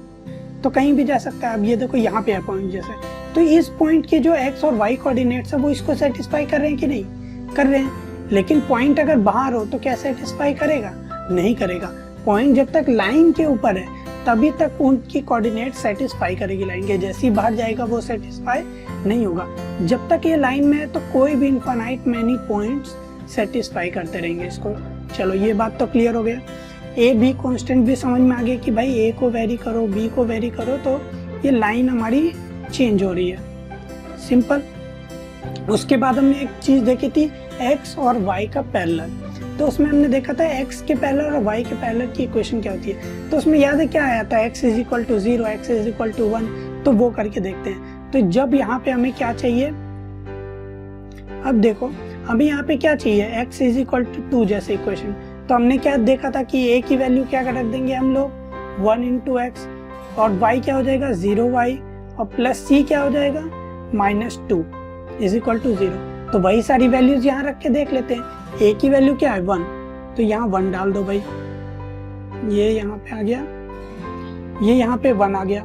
तो कहीं भी जा सकता है। अब ये देखो यहाँ पे है पॉइंट जैसे, तो इस पॉइंट के जो x और y कोऑर्डिनेट्स है वो इसको सेटिस्फाई कर रहे हैं कि नहीं कर रहे हैं। लेकिन पॉइंट अगर बाहर हो तो क्या सेटिस्फाई करेगा, नहीं करेगा। पॉइंट जब तक लाइन के ऊपर है तभी तक उनकी कोऑर्डिनेट सेटिस्फाई करेगी लाइन के, जैसे ही बाहर जाएगा वो सेटिस्फाई नहीं होगा। जब तक ये लाइन में है तो कोई भी इनफाइनाइट मैनी पॉइंट्स सेटिस्फाई करते रहेंगे इसको। चलो ये बात तो क्लियर हो गया। ए बी कॉन्स्टेंट भी समझ में आ गया कि भाई ए को वेरी करो बी को वेरी करो तो ये लाइन हमारी चेंज हो रही है, सिंपल। उसके बाद हमने एक चीज देखी थी x और y का पैरेलल। तो उसमें हमने देखा था x के पैरेलल और y के पैरेलल की इक्वेशन क्या होती है। तो उसमें याद है क्या आया था, x = 0 x = 1। तो वो करके देखते हैं। तो जब यहाँ पे हमें क्या चाहिए, अब देखो हमें यहाँ पे क्या चाहिए, x = 2 जैसे इक्वेशन। तो हमने क्या देखा था कि a की वैल्यू क्या रख देंगे हम लोग 1 × x और y क्या हो जाएगा 0y और प्लस c क्या हो जाएगा -2 = 0। तो वही सारी वैल्यूज यहाँ रख के देख लेते हैं। a की वैल्यू क्या है 1, तो यहाँ 1 डाल दो भाई, ये यहाँ पे आ गया, ये यहाँ पे 1 आ गया।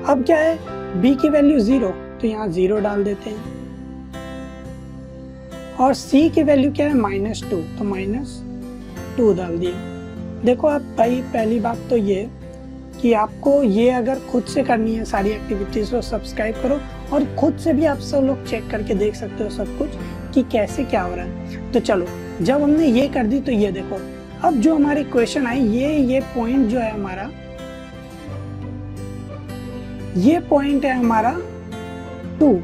अब क्या है, b की वैल्यू 0, तो यहाँ 0 डाल देते हैं। और c की वैल्यू क्या है -2, तो 2 डाल दिया। देखो आप भाई, पहली बात तो ये कि आपको ये अगर खुद से करनी है सारी एक्टिविटीज तो सब्सक्राइब करो, और खुद से भी आप सब लोग चेक करके देख सकते हो सब कुछ कि कैसे क्या हो रहा है। तो चलो, जब हमने ये कर दी तो ये देखो, अब जो हमारी क्वेश्चन आई, ये पॉइंट जो है हमारा, ये पॉइंट है हमारा 2,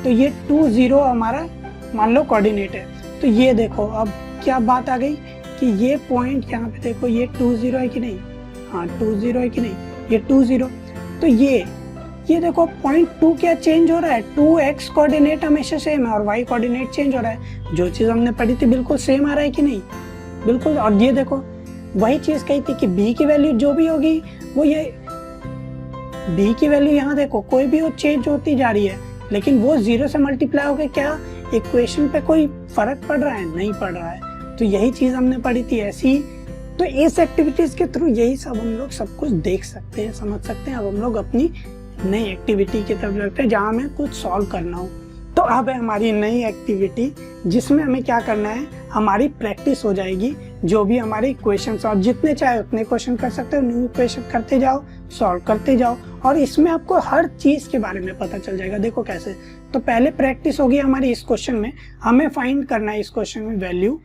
तो ये 2 0 हमारा मान लो कोऑर्डिनेट है। तो ये देखो अब क्या बात आ गई कि ये पॉइंट यहाँ पे देखो, ये 2 0 है कि नहीं, हाँ 2 0 है कि नहीं, ये 2 0। तो ये देखो पॉइंट 2 क्या चेंज हो रहा है, 2x कोऑर्डिनेट हमेशा सेम है और y कोऑर्डिनेट चेंज हो रहा है। जो चीज हमने पढ़ी थी बिल्कुल सेम आ रहा है कि नहीं, बिल्कुल। और ये देखो वही चीज कही थी कि b की वैल्यू जो भी होगी वो, ये b की वैल्यू यहाँ देखो कोई भी वो चेंज होती जा रही है, लेकिन वो 0 से मल्टीप्लाई होकर क्या इक्वेशन पे कोई फर्क पड़ रहा है, नहीं पड़ रहा है। तो यही चीज हमने पढ़ी थी ऐसी। तो इस एक्टिविटीज के थ्रू यही सब हम लोग सब कुछ देख सकते हैं, समझ सकते हैं। अब हम लोग अपनी नई एक्टिविटी की तरफ लगते हैं जहाँ हमें कुछ सॉल्व करना हो। तो अब है हमारी नई एक्टिविटी जिसमें हमें क्या करना है, हमारी प्रैक्टिस हो जाएगी जो भी हमारे क्वेश्चंस, और जितने चाहे उतने क्वेश्चन कर सकते हो, न्यू क्वेश्चन करते जाओ, सॉल्व करते जाओ, और इसमें आपको हर चीज के बारे में पता चल जाएगा। देखो कैसे, तो पहले प्रैक्टिस होगी हमारी इस क्वेश्चन में, हमें फाइंड करना है इस क्वेश्चन में वैल्यू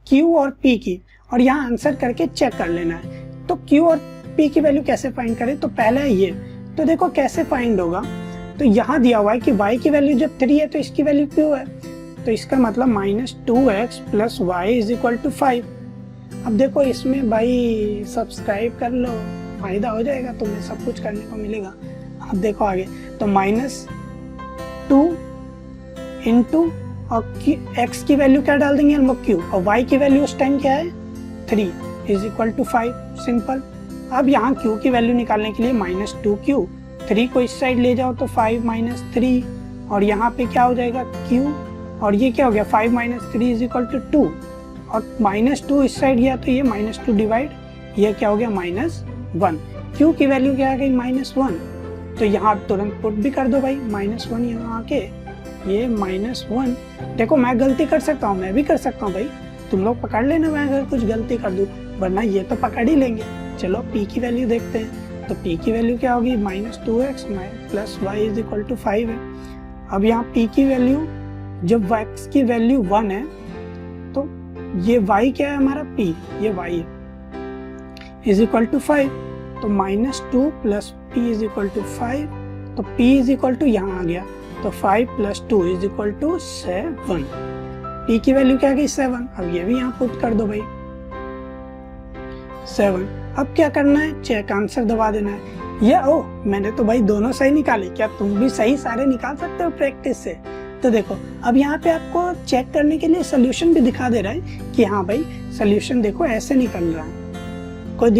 Q और P की, और यहाँ आंसर करके चेक कर लेना है। तो Q और P की वैल्यू कैसे फाइंड करें, तो पहले ये, तो देखो कैसे फाइंड होगा। तो यहाँ दिया हुआ है कि y की वैल्यू जब 3 है तो इसकी वैल्यू Q है, तो इसका मतलब -2x + y = 5। अब देखो इसमें भाई सब्सक्राइब कर लो, फायदा हो जाएगा, तुम्हें सब कुछ करने को मिलेगा। अब देखो आगे, तो -2 इंटू और x की वैल्यू क्या डाल देंगे हम लोग Q, और y की वैल्यू उस टाइम क्या है 3 = 5, सिंपल। अब यहाँ Q की वैल्यू निकालने के लिए -2Q, 3 को इस साइड ले जाओ तो 5 - 3, और यहाँ पे क्या हो जाएगा Q, और ये क्या हो गया 5 - 3 = 2, और -2 इस साइड गया तो ये -2 डिवाइड, ये क्या हो गया -1। Q की वैल्यू क्या आ गई -1, तो यहाँ तुरंत पुट भी कर दो भाई, -1 यहाँ आके, ये -1। देखो मैं गलती कर सकता हूँ, मैं भी कर सकता हूँ भाई, तुम लोग पकड़ लेना मैं अगर कुछ गलती कर दूँ, वरना ये तो पकड़ ही लेंगे। चलो P की वैल्यू देखते हैं, तो P की वैल्यू क्या होगी -2x + y = 5 है। अब यहाँ P की वैल्यू, जब x की वैल्यू 1 है तो ये y क्या है हमारा P, ये y है, = 5, तो -2 + P = 5, तो P यहाँ आ गया, तो 5 + 2 = 7। P की वैल्यू क्या आ गई 7, अब ये भी यहाँ पुट कर दो भाई 7। अब क्या करना है, चेक आंसर दबा देना है। ये मैंने तो भाई दोनों सही निकाले, क्या तुम भी सही सारे निकाल सकते हो प्रैक्टिस से। तो देखो अब यहाँ पे आपको चेक करने के लिए सोल्यूशन भी दिखा दे रहा है कि हाँ भाई सोल्यूशन देखो ऐसे निकल रहा है, कोई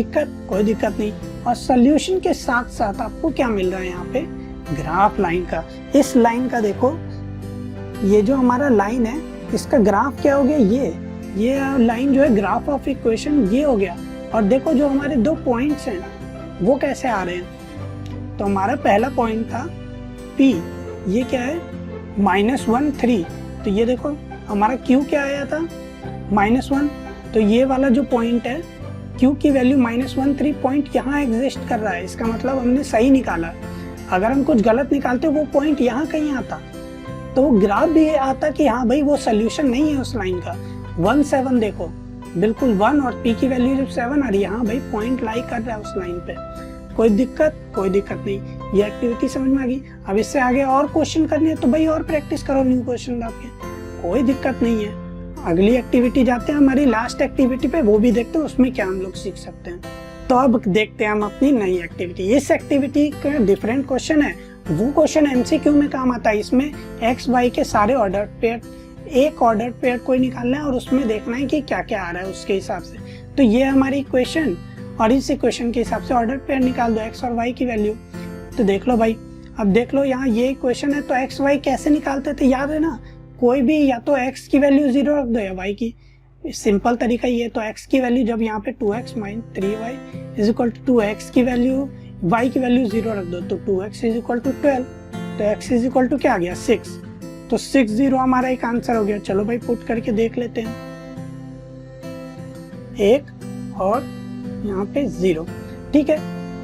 दिक्कत नहीं। और सोल्यूशन के साथ साथ आपको क्या मिल रहा है यहाँ पे, ग्राफ लाइन का। इस लाइन का देखो, ये जो हमारा लाइन है इसका ग्राफ क्या हो गया, ये लाइन जो है ग्राफ ऑफ इक्वेशन ये हो गया। और देखो जो हमारे 2 पॉइंट्स हैं वो कैसे आ रहे हैं, तो हमारा पहला पॉइंट था P, ये क्या है -1 3, तो ये देखो हमारा Q क्या आया था -1, तो ये वाला जो पॉइंट है Q की वैल्यू -1 3 पॉइंट यहाँ एग्जिस्ट कर रहा है, इसका मतलब हमने सही निकाला। अगर हम कुछ गलत निकालते वो पॉइंट यहाँ कहीं आता, तो वो ग्राफ भी आता कि हाँ भाई वो सोल्यूशन नहीं है उस लाइन का। 1 7 देखो बिल्कुल 1, और P की वैल्यू जब 7 आ रही है, हाँ भाई पॉइंट लाई कर रहा है उस लाइन पे। कोई दिक्कत नहीं, ये एक्टिविटी समझ में आ गई। अब इससे आगे और क्वेश्चन करने हैं तो भाई और प्रैक्टिस करो न्यू क्वेश्चन आपके, कोई दिक्कत नहीं है। अगली एक्टिविटी जाते हैं हमारी लास्ट एक्टिविटी पे, वो भी देखते हैं उसमें क्या हम लोग सीख सकते हैं। तो अब देखते हैं हम अपनी नई एक्टिविटी। इस एक्टिविटी का डिफरेंट क्वेश्चन है, वो क्वेश्चन MCQ में काम आता है। इसमें x y के सारे ऑर्डर पेयर, एक ऑर्डर पेयर कोई निकालना है और उसमें देखना है कि क्या क्या आ रहा है उसके हिसाब से। तो ये हमारी इक्वेशन, और इस इक्वेशन के हिसाब से ऑर्डर पेयर निकाल दो x और y की वैल्यू। तो देख लो भाई, अब देख लो यहाँ ये इक्वेशन है, तो x y कैसे निकालते थे याद है ना, कोई भी या तो x की वैल्यू 0 रख दो या y की, सिंपल तरीका ये। तो x की वैल्यू जब यहाँ पे 2x - 3y = 2x की वैल्यू, y की वैल्यू 0 रख दो, तो 2x = 12, तो x = क्या आ गया 6, तो 6 0 हमारा एक आंसर हो गया। चलो भाई पुट करके देख लेते हैं। 1 और यहाँ पे 0। ठीक है,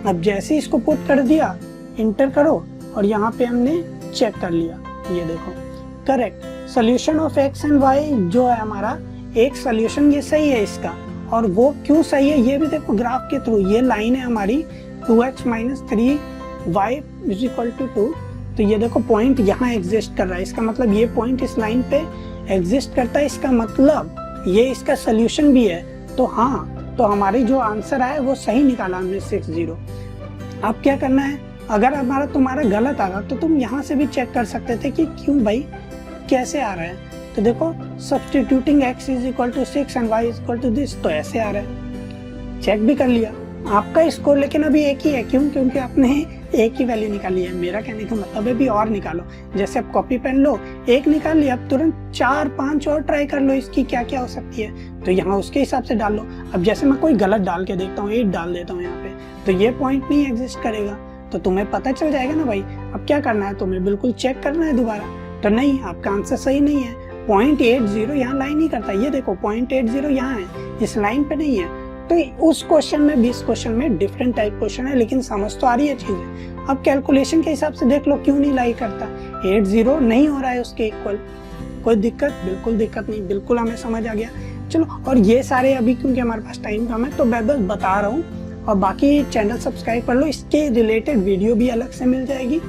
अब जैसे ही इसको पुट कर दिया, इंटर करो और यहाँ पे हमने चेक कर लिया, ये देखो correct. Solution of X and Y जो है हमारा एक सोल्यूशन ये सही है इसका, और वो क्यों सही है ये भी देखो ग्राफ के थ्रू। ये लाइन है हमारी 2x minus 3y is equal to 2, तो ये देखो पॉइंट यहाँ एग्जिस्ट कर रहा है, इसका मतलब ये पॉइंट इस लाइन पे एग्जिस्ट करता है, इसका मतलब ये इसका सोल्यूशन भी है। तो हाँ, तो हमारी जो आंसर आया वो सही निकाला हमने 60। अब क्या करना है, अगर हमारा तुम्हारा गलत आ रहा तो तुम यहाँ से भी चेक कर सकते थे कि क्यों भाई कैसे आ रहा है। तो देखो substituting x is equal to 6 and y is equal to this, तो ऐसे आ रहा है, चेक भी कर लिया। आपका स्कोर लेकिन अभी एक ही है, क्यों? क्योंकि आपने एक ही वैल्यू निकाली है। मेरा कहने का मतलब है भी और निकालो, जैसे आप कॉपी पेन लो, एक निकाल लिया, अब तुरंत 4-5 और ट्राई कर लो इसकी क्या क्या हो सकती है, तो यहाँ उसके हिसाब से डाल लो। अब जैसे मैं कोई गलत डाल के देखता हूँ, 8 डाल देता हूँ यहाँ पे, तो ये पॉइंट नहीं एग्जिस्ट करेगा, तो तुम्हें पता चल जाएगा ना भाई। अब क्या करना है, तुम्हें बिल्कुल चेक करना है दोबारा, तो नहीं आपका आंसर सही नहीं है। 0.80 यहाँ लाइन ही करता है, ये देखो 0.80 यहाँ है, इस लाइन पे नहीं है। तो उस क्वेश्चन में 20 क्वेश्चन में डिफरेंट टाइप क्वेश्चन है, लेकिन समझ तो आ रही है चीजें। अब कैलकुलेशन के हिसाब से देख लो क्यों नहीं लाई करता, 80 नहीं हो रहा है उसके इक्वल। कोई दिक्कत? बिल्कुल दिक्कत नहीं, बिल्कुल हमें समझ आ गया। चलो, और ये सारे अभी क्योंकि हमारे पास टाइम कम है तो मैं बस बता रहा हूँ, और बाकी चैनल सब्सक्राइब कर लो, इसके रिलेटेड वीडियो भी अलग से मिल जाएगी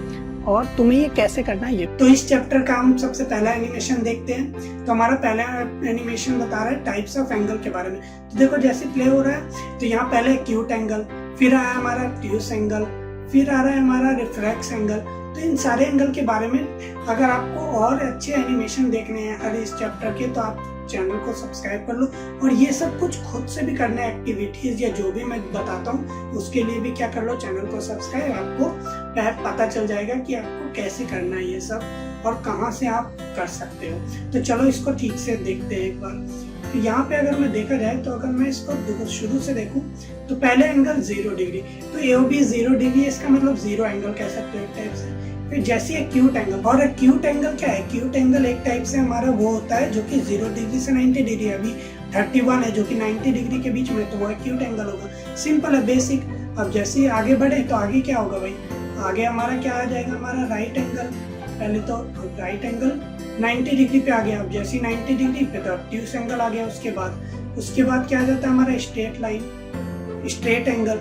और तुम्हें ये कैसे करना है ये। तो इस चैप्टर का हम सबसे पहला एनिमेशन देखते हैं। तो हमारा पहला एनिमेशन बता रहा है टाइप्स ऑफ एंगल के बारे में। तो देखो जैसे प्ले हो रहा है, तो यहाँ पहले एक्यूट एंगल, फिर आया हमारा ऑब्ट्यूस एंगल, फिर आ रहा है हमारा रिफ्लेक्स एंगल। तो इन सारे एंगल के बारे में अगर आपको और अच्छे एनिमेशन देखने हैं हर इस चैप्टर के, तो आप चैनल को सब्सक्राइब कर लो। और ये सब कुछ खुद से भी करने एक्टिविटीज या जो भी मैं बताता हूँ उसके लिए भी क्या कर लो, चैनल को सब्सक्राइब। आपको पता चल जाएगा कि आपको कैसे करना है ये सब और कहाँ से आप कर सकते हो। तो चलो इसको ठीक से देखते हैं एक बार। तो यहाँ पे अगर मैं देखा जाए, तो अगर मैं इसको शुरू से देखूं, तो पहले एंगल 0 डिग्री, तो AOB 0 डिग्री, इसका मतलब 0 एंगल कह सकते हो एक टाइप से। फिर जैसे एक्यूट एंगल, और एक्यूट एंगल क्या है, एक्यूट एंगल एक टाइप से हमारा वो होता है जो कि 0 डिग्री से 90 डिग्री, अभी 31 है जो कि 90 डिग्री के बीच में, तो वो एक्यूट एंगल होगा। सिंपल है, बेसिक। अब जैसे आगे बढ़े तो आगे क्या होगा भाई, आगे हमारा क्या आ जाएगा, हमारा राइट एंगल। पहले तो राइट एंगल 90 डिग्री पे आ गया, अब जैसे 90 डिग्री पे तो ऑब्ट्यूस एंगल आ गया। उसके बाद क्या आ जाता है हमारा straight line, straight angle.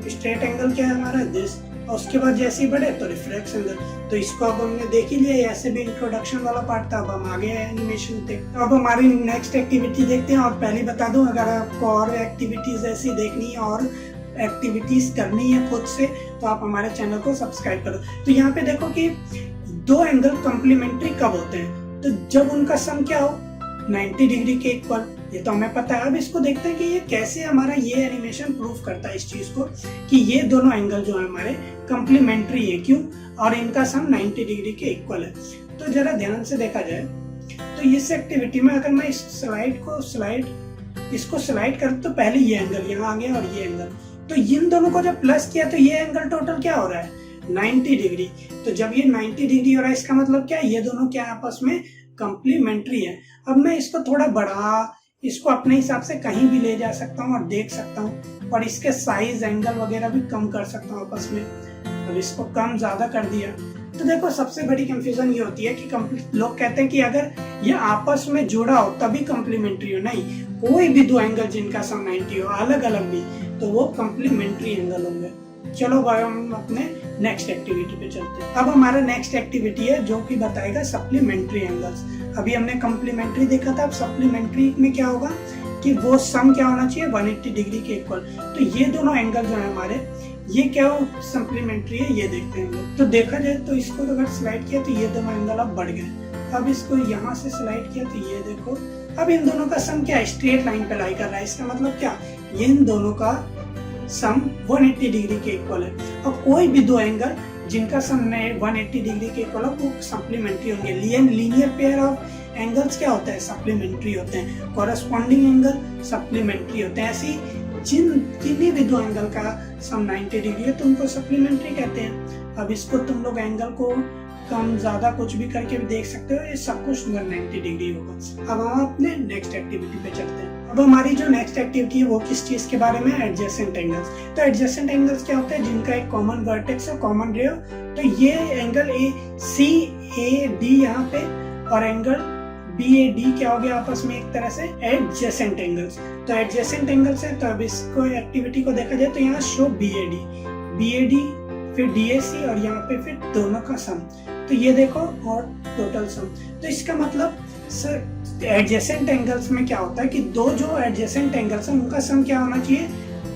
Straight angle क्या है हमारा दिस, और उसके बाद जैसे ही बढ़े तो रिफ्लेक्स एंगल। तो इसको अब हमने देख ही लिया, ऐसे भी इंट्रोडक्शन वाला पार्ट था। अब हम आगे एनिमेशन पे, तो अब हमारी नेक्स्ट एक्टिविटी देखते हैं। और पहले बता दूं, अगर आपको और एक्टिविटीज ऐसी देखनी है और एक्टिविटीज करनी है खुद से, तो आप हमारे चैनल को सब्सक्राइब करो। तो यहाँ पे देखो कि 2 एंगल कॉम्प्लीमेंट्री कब होते हैं, तो जब उनका सम क्या हो, 90 डिग्री के इक्वल। ये तो हमें पता है। अब इसको देखते हैं कि ये कैसे हमारा ये एनिमेशन प्रूफ करता है इस चीज को कि ये दोनों एंगल जो है हमारे कॉम्प्लीमेंट्री है, क्यों, और इनका सम 90 डिग्री के इक्वल है। तो जरा ध्यान से देखा जाए, तो इस एक्टिविटी में अगर मैं इस इसको स्लाइड कर, तो पहले ये एंगल यहाँ आ गया और ये एंगल, तो इन दोनों को जब प्लस किया तो ये एंगल टोटल क्या हो रहा है, 90 डिग्री। तो जब ये 90 डिग्री हो रहा है, इसका मतलब क्या है, ये दोनों क्या आपस में कॉम्प्लीमेंट्री है। अब मैं इसको थोड़ा बढ़ा, इसको अपने हिसाब से कहीं भी ले जा सकता हूँ और देख सकता हूँ, और इसके साइज एंगल वगैरह भी कम कर सकता हूँ आपस में। अब इसको कम ज्यादा कर दिया, तो देखो सबसे बड़ी कंफ्यूजन ये होती है कि लोग कहते हैं कि अगर ये आपस में जुड़ा हो तभी कॉम्प्लीमेंट्री हो। नहीं, कोई भी 2 एंगल जिनका सम 90 हो, अलग अलग भी, तो वो कॉम्प्लीमेंट्री एंगल होंगे। चलो भाई हम अपने नेक्स्ट एक्टिविटी पे चलते हैं। अब हमारा नेक्स्ट एक्टिविटी है जो कि बताएगा सप्लीमेंट्री एंगल्स। अभी हमने कॉम्प्लीमेंट्री देखा था, अब सप्लीमेंट्री में क्या होगा कि वो सम क्या होना चाहिए, 180 डिग्री के इक्वल। तो ये दोनों एंगल जो है हमारे, ये क्या सप्लीमेंट्री है, ये देखते हैं हम लोग। तो देखा जाए तो इसको अगर स्लाइड किया तो ये दोनों एंगल अब बढ़ गए। अब इसको यहाँ से स्लाइड किया तो ये देखो, अब इन दोनों का सम क्या है, स्ट्रेट लाइन पे लाई कर रहा है। इसका मतलब क्या, ये इन दोनों का सम 180 डिग्री के इक्वल है। और कोई भी 2 एंगल जिनका सम 180 डिग्री के इक्वल है वो सप्लीमेंट्री होंगे। लीनियर पेयर ऑफ एंगल्स क्या होता है, सप्लीमेंट्री होते हैं। कॉरेस्पॉन्डिंग एंगल सप्लीमेंट्री होते हैं। ऐसी किन्हीं भी 2 एंगल का सम 90 डिग्री है तो उनको सप्लीमेंट्री कहते हैं। अब इसको तुम लोग एंगल को कम ज़्यादा कुछ भी करके भी देख सकते हो, ये सब कुछ 190 डिग्री होगा। अब हम अपने नेक्स्ट एक्टिविटी पे चलते हैं। अब हमारी जो नेक्स्ट एक्टिविटी है वो किस चीज़ के बारे में, एडजेसेंट एंगल्स। तो एडजेसेंट एंगल्स क्या होते हैं, जिनका एक कॉमन वर्टेक्स और कॉमन रे हो। तो ये एंगल CAD यहाँ पे और एंगल BAD क्या हो गया आपस में एक तरह से एडजेसेंट एंगल्स। तो एडजेसेंट एंगल्स है, तो अब इसको एक्टिविटी को देखा जाए तो यहाँ शो BAD फिर DAC और यहाँ पे फिर दोनों का सम। तो ये देखो और टोटल सम। तो इसका मतलब सर एडजेसेंट एंगल्स में क्या होता है कि दो जो एडजेसेंट एंगल्स हैं उनका सम क्या होना चाहिए,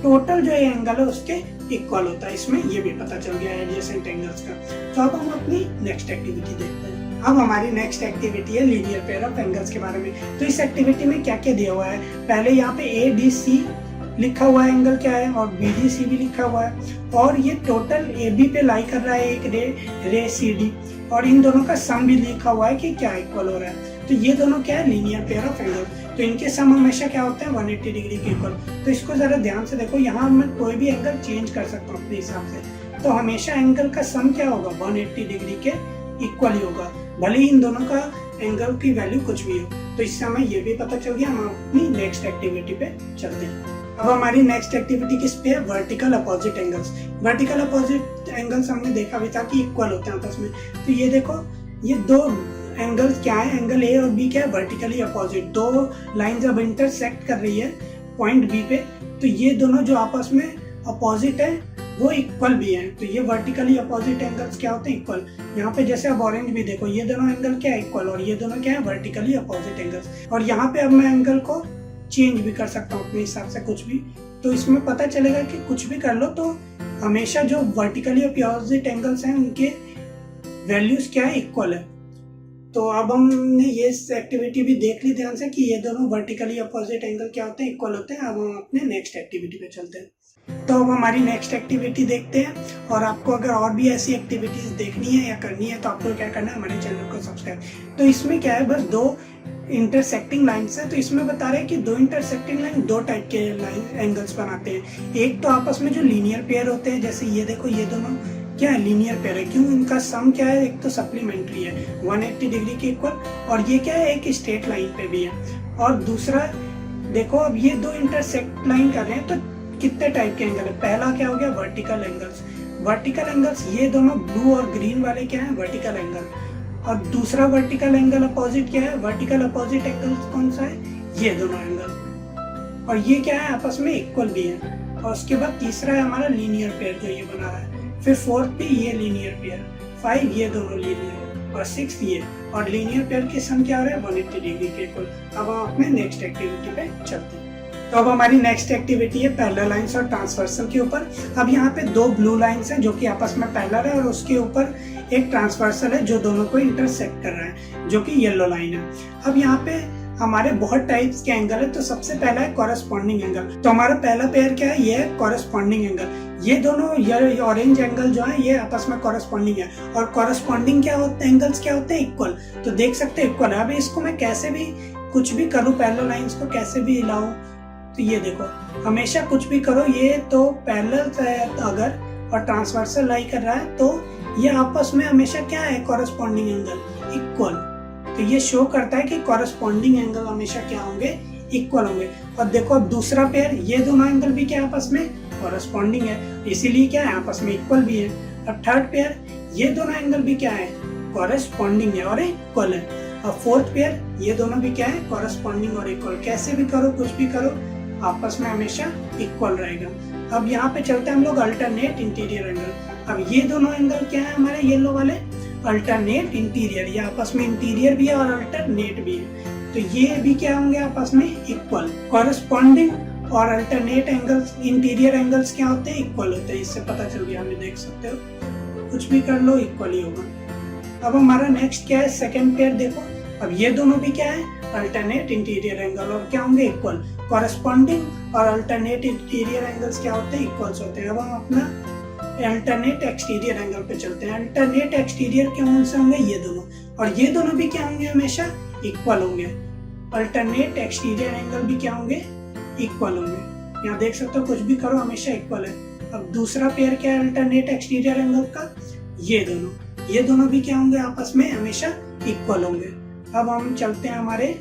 टोटल जो एंगल है उसके इक्वल होता है। इसमें ये भी पता चल गया एडजेसेंट एंगल्स का। तो अब हम अपनी नेक्स्ट एक्टिविटी देखते हैं। अब हमारी नेक्स्ट एक्टिविटी है लीनियर पेयर ऑफ एंगल्स के बारे में। तो इस एक्टिविटी में क्या क्या दिया हुआ है, पहले यहाँ पे ADC लिखा हुआ है एंगल क्या है, और BDC भी लिखा हुआ है, और ये टोटल AB पे लाई कर रहा है एक रे CD, और इन दोनों का सम भी लिखा हुआ है कि क्या इक्वल हो रहा है। तो ये दोनों क्या है, लीनियर पेयर ऑफ एंगल। तो इनके सम हमेशा क्या होते हैं, 180 डिग्री के इक्वल। तो इसको जरा ध्यान से देखो, यहाँ मैं कोई भी एंगल चेंज कर सकता हूँ अपने हिसाब से। तो हमेशा एंगल का सम क्या होगा, 180 डिग्री के इक्वल ही होगा, भले ही इन दोनों का एंगल की वैल्यू कुछ भी हो। तो इससे हमें ये भी पता चल गया। हम अपनी नेक्स्ट एक्टिविटी पे चलते हैं। अब हमारी नेक्स्ट एक्टिविटी किस पे है, vertical opposite angles. Vertical opposite angles हमने देखा भी था कि इक्वल होते हैं आपस में। तो ये देखो, ये दो एंगल्स क्या है, एंगल A और B क्या है, वर्टिकली अपोजिट। दो लाइंस अब इंटरसेक्ट कर रही है पॉइंट B पे। तो ये दोनों जो आपस में अपोजिट है वो इक्वल भी है। तो ये वर्टिकली अपोजिट एंगल्स क्या होते हैं, इक्वल। यहाँ पे जैसे अब ऑरेंज भी देखो, ये दोनों एंगल क्या है, इक्वल, और ये दोनों क्या है, वर्टिकली अपोजिट एंगल्स। और यहाँ पे अब मैं एंगल को चेंज भी कर सकता हूँ अपने हिसाब से कुछ भी। तो इसमें पता चलेगा कि कुछ भी कर लो तो हमेशा जो वर्टिकली अपोजिट एंगल्स हैं उनके वैल्यूज क्या है, इक्वल है। तो अब हमने ये एक्टिविटी भी देख ली ध्यान से कि ये दोनों वर्टिकली अपोजिट एंगल क्या होते हैं, इक्वल होते हैं। अब हम अपने नेक्स्ट एक्टिविटी पे चलते हैं। तो अब हमारी नेक्स्ट एक्टिविटी देखते हैं। और आपको अगर और भी ऐसी एक्टिविटीज देखनी है या करनी है तो आपको क्या करना है, हमारे चैनल को सब्सक्राइब। तो इसमें क्या है, बस दो इंटरसेक्टिंग लाइन्स है। तो इसमें बता रहे हैं कि दो इंटरसेक्टिंग लाइन दो टाइप के लाइन एंगल्स बनाते हैं। एक तो आपस में जो लीनियर पेयर होते हैं, जैसे ये देखो, ये दोनों क्या है, लीनियर पेयर है। क्यों, इनका सम क्या है, एक तो सप्लीमेंट्री है 180 डिग्री के इक्वल, और ये क्या है, एक स्ट्रेट लाइन पे भी है। और दूसरा देखो, अब ये दो इंटरसेक्ट लाइन कर रहे हैं तो कितने टाइप के एंगल है। पहला क्या हो गया, वर्टिकल एंगल्स। वर्टिकल एंगल्स ये दोनों ब्लू और ग्रीन वाले क्या है, वर्टिकल एंगल। और दूसरा वर्टिकल एंगल अपोजिट क्या है, वर्टिकल अपोजिट एंगल कौन सा है, ये दोनों एंगल। और ये क्या है, आपस में इक्वल भी है। और उसके बाद तीसरा है हमारा लीनियर पेयर जो ये बना रहा है। फिर फोर्थ पे ये लीनियर पेयर, 5 ये दोनों लीनियर, और 6 ये। और लीनियर पेयर के सम क्या हो रहा है, 180 डिग्री के इक्वल। अब हम अपने नेक्स्ट एक्टिविटी पे चलते हैं। तो अब हमारी नेक्स्ट एक्टिविटी है पैरेलल लाइंस और ट्रांसवर्सल के ऊपर। अब यहाँ पे दो ब्लू लाइंस हैं जो कि आपस में पैरेलल है, और उसके ऊपर एक ट्रांसवर्सल है जो दोनों को इंटरसेक्ट कर रहा है, जो कि येलो लाइन है। अब यहाँ पे हमारे बहुत टाइप्स के एंगल है। तो सबसे पहला है कॉरेस्पॉन्डिंग एंगल। तो हमारा पहला पेयर क्या है, ये है कॉरेस्पॉन्डिंग एंगल। ये दोनों ये ऑरेंज एंगल जो है ये आपस में कॉरेस्पॉन्डिंग है। और कॉरेस्पॉन्डिंग क्या होते हैं, एंगल्स क्या होते हैं, इक्वल। तो देख सकते हैं इक्वल है। अब इसको मैं कैसे भी कुछ भी करूँ, पैरेलल लाइंस को कैसे भी हिलाऊं, तो ये देखो, हमेशा कुछ भी करो, ये तो पैरेलल है अगर, और ट्रांसवर्सल लाई कर रहा है, तो ये आपस में हमेशा क्या है, कॉरेस्पॉन्डिंग एंगल, इक्वल। तो ये शो करता है कि कॉरेस्पॉन्डिंग एंगल हमेशा क्या होंगे, इक्वल होंगे। और देखो अब दूसरा पेयर, ये दोनों एंगल भी क्या आपस में कॉरेस्पॉन्डिंग है, इसीलिए क्या है, आपस में इक्वल भी है। और थर्ड पेयर, ये दोनों एंगल भी क्या है, कॉरेस्पॉन्डिंग है और इक्वल है। और फोर्थ पेयर, ये दोनों भी क्या है, कॉरेस्पॉन्डिंग और इक्वल। कैसे भी करो, कुछ भी करो, आपस में हमेशा इक्वल रहेगा। अब यहाँ पे चलते हैं हम लोग अल्टरनेट इंटीरियर एंगल। अब ये दोनों एंगल क्या है हमारे येलो वाले, अल्टरनेट इंटीरियर। ये आपस में इंटीरियर भी है और अल्टरनेट भी है। तो ये भी क्या होंगे, आपस में इक्वल। कॉरेस्पॉन्डिंग और अल्टरनेट एंगल्स, इंटीरियर एंगल्स क्या होते हैं, इक्वल होते हैं। इससे पता चल गया, हमें देख सकते हो, कुछ भी कर लो इक्वल ही होगा। अब हमारा नेक्स्ट क्या है, सेकेंड पेयर। देखो अब ये दोनों भी क्या है, अल्टरनेट इंटीरियर एंगल, और क्या होंगे, इक्वल। कॉरेस्पॉन्डिंग और अल्टरनेट इंटीरियर एंगल्स क्या होते हैं, इक्वल्स होते हैं। अब हम अपना अल्टरनेट एक्सटीरियर एंगल पे चलते हैं। अल्टरनेट एक्सटीरियर कौन से होंगे, ये दोनों। और ये दोनों भी क्या होंगे, हमेशा इक्वल होंगे। अल्टरनेट एक्सटीरियर एंगल भी क्या होंगे, इक्वल होंगे। यहाँ देख सकते हो, कुछ भी करो हमेशा इक्वल है। अब दूसरा पेयर क्या है अल्टरनेट एक्सटीरियर एंगल का, ये दोनों भी क्या होंगे, आपस में हमेशा इक्वल होंगे। अब हम चलते हैं हमारे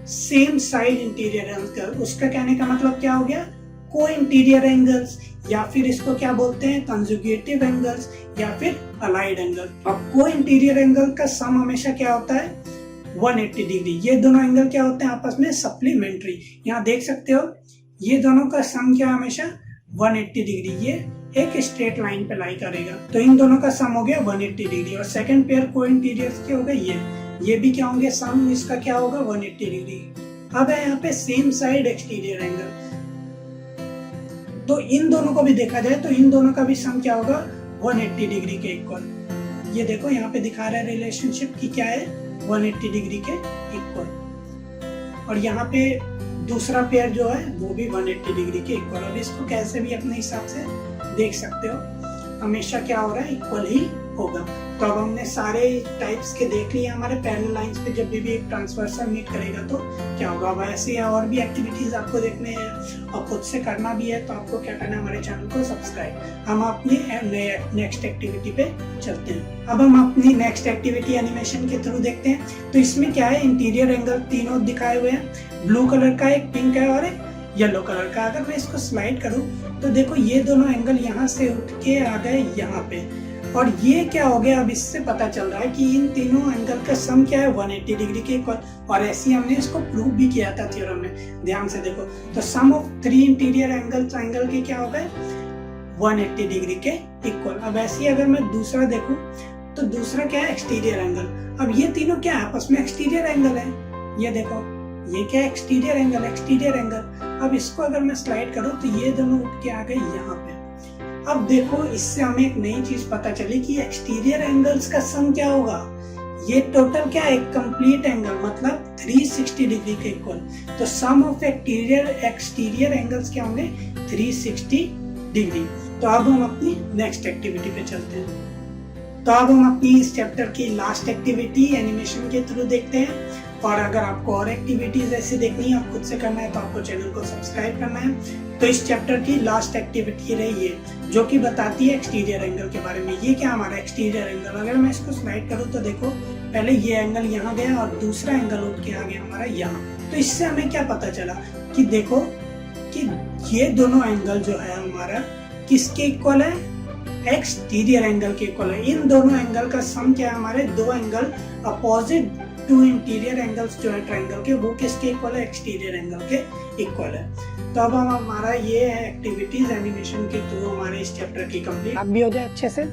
सेम साइड इंटीरियर एंगल। उसका कहने का मतलब क्या हो गया, को इंटीरियर एंगल्स, या फिर इसको क्या बोलते हैं, कंजुगेटिव एंगल्स, या फिर अलाइड एंगल। अब को इंटीरियर एंगल का सम हमेशा क्या होता है, 180 डिग्री। ये दोनों एंगल क्या होते हैं, आपस में सप्लीमेंट्री। यहाँ देख सकते हो ये दोनों का सम क्या हमेशा 180 डिग्री, ये एक स्ट्रेट लाइन पे लाई करेगा, तो इन दोनों का सम हो गया 180 डिग्री। और सेकंड पेयर को इंटीरियर्स के हो गए ये भी क्या होंगे, सम इसका क्या होगा 180 डिग्री। अब है यहाँ पे सेम साइड एक्सटीरियर एंगल, तो इन दोनों को भी देखा जाए तो इन दोनों का भी सम क्या होगा 180 डिग्री के इक्वल। ये देखो यहाँ पे दिखा रहा है रिलेशनशिप की क्या है, 180 डिग्री के इक्वल। और यहाँ पे दूसरा पेयर जो है वो भी 180 डिग्री के इक्वल। अब इसको कैसे भी अपने हिसाब से देख सकते हो, हमेशा क्या हो रहा है, इक्वल ही होगा। तो अब हमने सारे टाइप्स के देख लिए हमारे पैरेलल लाइंस पे जब भी एक ट्रांसवर्सल मीट करेगा तो क्या होगा। अब ऐसे और भी एक्टिविटीज आपको देखने हैं और खुद से करना भी है, तो आपको क्या करना है, हमारे चैनल को सब्सक्राइब। हम अपनी नेक्स्ट एक्टिविटी पे चलते हैं। अब हम अपनी नेक्स्ट एक्टिविटी एनिमेशन के थ्रू देखते हैं। तो इसमें क्या है, इंटीरियर एंगल तीनों दिखाए हुए हैं, ब्लू कलर का, एक पिंक है और एक येलो कलर का। अगर मैं इसको स्लाइड करूं तो देखो ये दोनों एंगल यहाँ से उठ के आ गए यहाँ पे, और ये क्या हो गया, अब इससे पता चल रहा है कि इन तीनों एंगल का सम क्या है 180 डिग्री के इक्वल। और ऐसे ही हमने इसको प्रूव भी किया था थ्योरम में, ध्यान से देखो। तो सम ऑफ 3 इंटीरियर एंगल्स एंगल के क्या हो गए 180 डिग्री के इक्वल। अब ऐसे ही अगर मैं दूसरा देखूं तो दूसरा क्या है, एक्सटीरियर एंगल। अब ये तीनों क्या है, आपस में एक्सटीरियर एंगल है। ये देखो ये क्या है, एक्सटीरियर एंगल। अब इसको अगर मैं स्लाइड करूं तो ये दोनों उठ के आ गए यहाँ पे। अब देखो इससे हमें एक नई चीज पता चली कि एक्सटीरियर एंगल्स का सम क्या होगा, ये टोटल क्या है, कंप्लीट एंगल मतलब 360 डिग्री के इक्वल। तो सम ऑफ एक्सटीरियर एंगल्स क्या होंगे 360 डिग्री। तो अब हम अपनी नेक्स्ट एक्टिविटी पे चलते हैं। तो अब हम अपनी इस चैप्टर की लास्ट एक्टिविटी एनिमेशन के थ्रू देखते हैं। और अगर आपको और एक्टिविटीज ऐसी देखनी है और खुद से करना है तो आपको चैनल को सब्सक्राइब करना है। तो इस चैप्टर की लास्ट एक्टिविटी रही है जो कि बताती है एक्सटीरियर एंगल के बारे में। ये क्या हमारा एक्सटीरियर एंगल, अगर मैं इसको स्लाइड करूँ तो देखो पहले ये एंगल यहाँ गया और दूसरा एंगल उठ के आ गया हमारा यहाँ। तो इससे हमें क्या पता चला कि देखो कि ये दोनों एंगल जो है हमारा किसके इक्वल है, एक्सटीरियर एंगल के इक्वल है। इन दोनों एंगल का सम क्या है, हमारे दो angle opposite to interior angles जो है ट्रायंगल के, वो किसके इक्वल है, एक्सटीरियर एंगल के इक्वल है। तो अब हम हमारा ये एक्टिविटीज एनिमेशन के थ्रू हमारे इस चैप्टर की कंप्लीट अब भी हो जाए अच्छे से।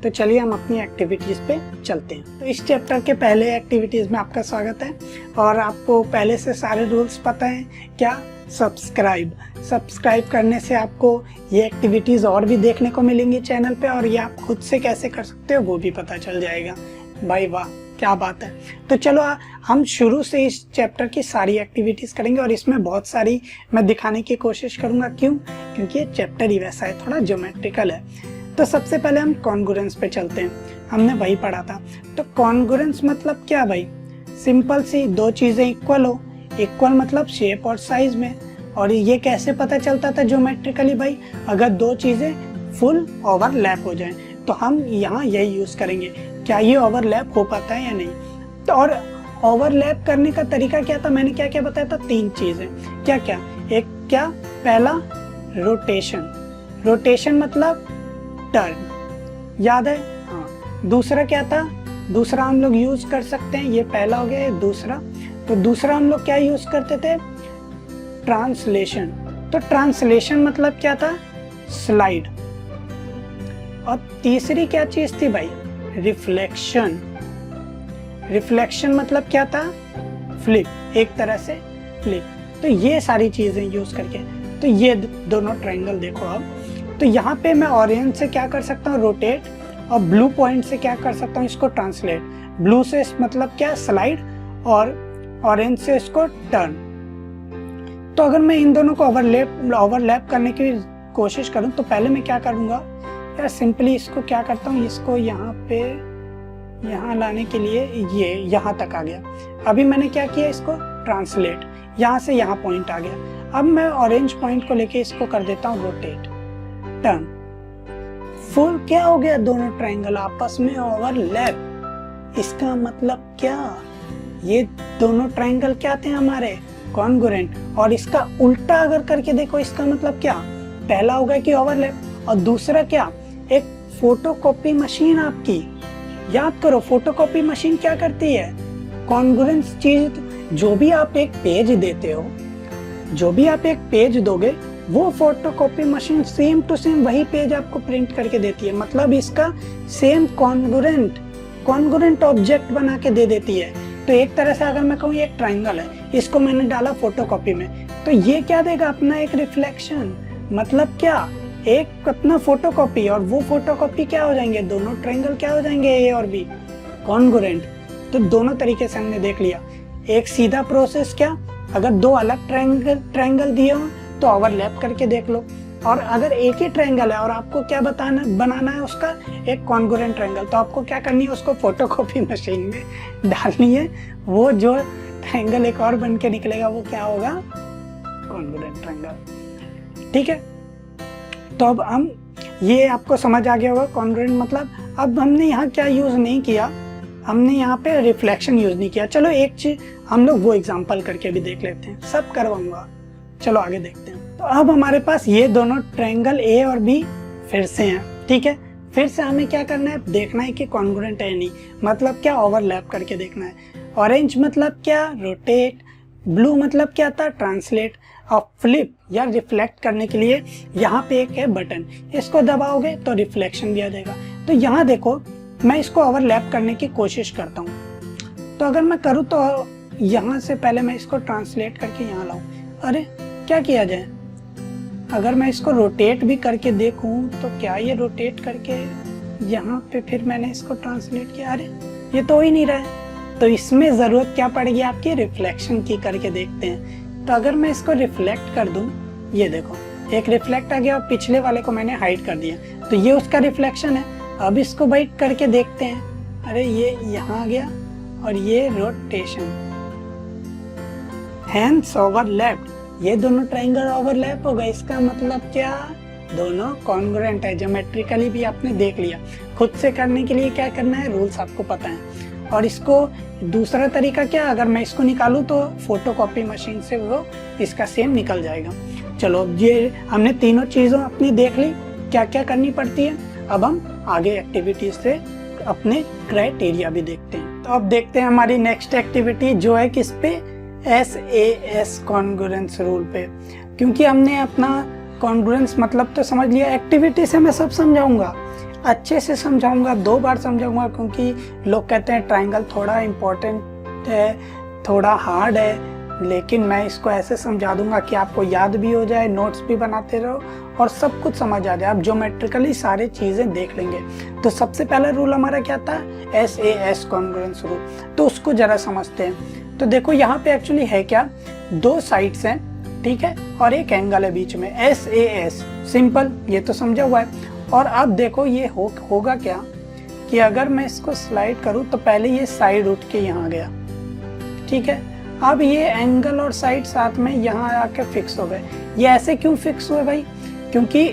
तो चलिए हम अपनी एक्टिविटीज पे चलते हैं। तो इस चैप्टर के पहले एक्टिविटीज में आपका स्वागत है। और आपको पहले से सारे रूल्स पता है क्या, सब्सक्राइब करने से आपको ये एक्टिविटीज और भी देखने को मिलेंगी चैनल पे, और ये आप खुद से कैसे कर सकते हो वो भी पता चल जाएगा। भाई वाह क्या बात है। तो चलो हम शुरू से इस चैप्टर की सारी एक्टिविटीज करेंगे और इसमें बहुत सारी मैं दिखाने की कोशिश करूंगा। क्यों, क्योंकि ये चैप्टर ही वैसा है, थोड़ा ज्योमेट्रिकल है। तो सबसे पहले हम कॉन्ग्रुएंस पे चलते हैं, हमने वही पढ़ा था। तो कॉन्ग्रुएंस मतलब क्या भाई, सिंपल सी, दो चीजें इक्वल हो, इक्वल मतलब शेप और साइज में। और ये कैसे पता चलता था ज्योमेट्रिकली भाई, अगर दो चीजें फुल ओवरलैप हो जाएं। तो हम यहाँ यही यूज करेंगे, क्या ये ओवरलैप हो पाता है या नहीं। तो और ओवरलैप करने का तरीका क्या था, मैंने क्या क्या बताया था, 3 चीजें। क्या क्या, एक क्या, पहला रोटेशन मतलब टर्न, याद है, हाँ। दूसरा क्या था, दूसरा हम लोग यूज कर सकते हैं, ये पहला हो गया, दूसरा। तो दूसरा हम लोग क्या यूज करते थे, ट्रांसलेशन। तो ट्रांसलेशन मतलब क्या था, स्लाइड। और तीसरी क्या चीज थी भाई, रिफ्लेक्शन मतलब क्या था, फ्लिप, एक तरह से फ्लिप। तो ये सारी चीजें यूज करके, तो ये दोनों ट्रायंगल देखो अब। तो यहाँ पे मैं ऑरेंज से क्या कर सकता हूँ, रोटेट, और ब्लू पॉइंट से क्या कर सकता हूँ, इसको ट्रांसलेट। ब्लू से मतलब क्या, स्लाइड, और ऑरेंज से इसको टर्न। तो अगर मैं इन दोनों को ओवरलैप करने की कोशिश करूं तो पहले मैं क्या करूंगा यार, सिंपली इसको क्या करता हूं, इसको यहाँ पे यहाँ लाने के लिए ये यहाँ तक आ गया। अभी मैंने क्या किया, इसको ट्रांसलेट, यहाँ से यहाँ पॉइंट आ गया। अब मैं ऑरेंज पॉइंट को लेके इसको कर देता हूँ रोटेट, टर्न, फुल क्या हो गया, दोनों ट्रायंगल आपस में ओवरलैप। इसका मतलब क्या, ये दोनों ट्रायंगल क्या थे हमारे, कॉन्ग्रुएंट। और इसका उल्टा अगर करके देखो, इसका मतलब क्या, पहला होगा कि ओवरलैप और दूसरा क्या, एक फोटोकॉपी मशीन आपकी। याद करो फोटोकॉपी मशीन क्या करती है, कॉन्ग्रुएंस चीज। जो भी आप एक पेज देते हो, जो भी आप एक पेज दोगे, वो photocopy machine same to same वही पेज आपको प्रिंट करके देती है। मतलब इसका सेम कॉन्ग्रुएंट ऑब्जेक्ट बना के दे देती है। तो एक तरह से अगर मैं कहूँ ये एक ट्रायंगल है, इसको मैंने डाला फोटोकॉपी में, तो ये क्या देगा, अपना एक रिफ्लेक्शन। मतलब क्या, एक अपना फोटोकॉपी और वो फोटोकॉपी क्या हो जाएंगे, दोनों ट्रायंगल क्या हो जाएंगे, ए और बी कॉन्ग्रुएंट। तो दोनों तरीके से हमने देख लिया। एक सीधा प्रोसेस क्या, अगर दो अलग ट्रायंगल दिए हो तो ओवरलैप करके देख लो। और अगर एक ही ट्रायंगल है और आपको क्या बनाना है उसका एक कॉन्ग्रुएंट ट्रायंगल, तो आपको क्या करनी है, उसको फोटोकॉपी मशीन में डालनी है। वो जो ट्रायंगल एक और बन के निकलेगा वो क्या होगा, कॉन्ग्रुएंट ट्रायंगल। ठीक है, तो अब हम, ये आपको समझ आ गया होगा कॉन्ग्रुएंट मतलब। अब हमने यहाँ क्या यूज नहीं किया, हमने यहाँ पे रिफ्लेक्शन यूज नहीं किया। चलो एक चीज हम लोग वो एग्जांपल करके भी देख लेते हैं, सब करवाऊंगा। चलो आगे देखते हैं। तो अब हमारे पास ये दोनों ट्रायंगल ए और बी फिर से हैं। ठीक है, फिर से हमें क्या करना है, देखना है कि कॉन्ग्रुएंट है नहीं, मतलब क्या, ओवरलैप करके देखना है। ऑरेंज मतलब क्या, रोटेट। ब्लू मतलब क्या था, ट्रांसलेट। और फ्लिप या रिफ्लेक्ट करने के लिए यहाँ पे एक है बटन, इसको दबाओगे तो रिफ्लेक्शन भी आ जाएगा। तो यहाँ देखो, मैं इसको ओवरलैप करने की कोशिश करता हूँ। तो अगर मैं करूँ तो यहाँ से पहले मैं इसको ट्रांसलेट करके यहाँ लाऊं। अरे क्या किया जाए, अगर मैं इसको रोटेट भी करके देखूं तो क्या ये रोटेट करके यहाँ पे फिर मैंने इसको ट्रांसलेट किया, अरे ये तो हो ही नहीं रहा है। तो इसमें जरूरत क्या पड़ेगी आपकी, रिफ्लेक्शन की करके देखते हैं। तो अगर मैं इसको रिफ्लेक्ट कर दूं, ये देखो एक रिफ्लेक्ट आ गया और पिछले वाले को मैंने हाइड कर दिया, तो ये उसका रिफ्लेक्शन है। अब इसको बाइट करके देखते हैं, अरे ये यहाँ आ गया और ये रोटेशन, हैंड्स ओवरलैप्ड, ये दोनों ट्रायंगल ओवरलैप हो गए। इसका मतलब क्या, दोनों कॉन्ग्रुएंट है। ज्योमेट्रिकली भी आपने देख लिया। खुद से करने के लिए क्या करना है, रूल्स आपको पता है। और इसको दूसरा तरीका क्या, अगर मैं इसको निकालूं तो फोटोकॉपी मशीन से वो इसका सेम निकल जाएगा। चलो ये हमने तीनों चीज़ों अपनी देख ली, क्या क्या करनी पड़ती है। अब हम आगे एक्टिविटीज से अपने क्राइटेरिया भी देखते हैं। तो अब देखते हैं हमारी नेक्स्ट एक्टिविटी जो है किस पे, SAS कॉन्ग्रुएंस रूल पे। क्योंकि हमने अपना कॉन्ग्रुएंस मतलब तो समझ लिया, एक्टिविटी से मैं सब समझाऊंगा, अच्छे से समझाऊंगा, 2 बार समझाऊंगा। क्योंकि लोग कहते हैं ट्रायंगल थोड़ा इम्पोर्टेंट है, थोड़ा हार्ड है, लेकिन मैं इसको ऐसे समझा दूंगा कि आपको याद भी हो जाए, नोट्स भी बनाते रहो और सब कुछ समझ आ जाए। आप ज्योमेट्रिकली सारी चीज़ें देख लेंगे। तो सबसे पहला रूल हमारा क्या था, SAS कॉन्ग्रुएंस रूल। तो उसको जरा समझते हैं। तो देखो यहाँ पे एक्चुअली है क्या, 2 साइड्स हैं, ठीक है, और एक एंगल है बीच में, SAS सिंपल, ये तो समझा हुआ है। और अब देखो ये होगा क्या कि अगर मैं इसको स्लाइड करूँ तो पहले ये साइड उठ के यहाँ गया, ठीक है। अब ये एंगल और साइड साथ में यहाँ आके फिक्स हो गए। ये ऐसे क्यों फिक्स हुए भाई, क्योंकि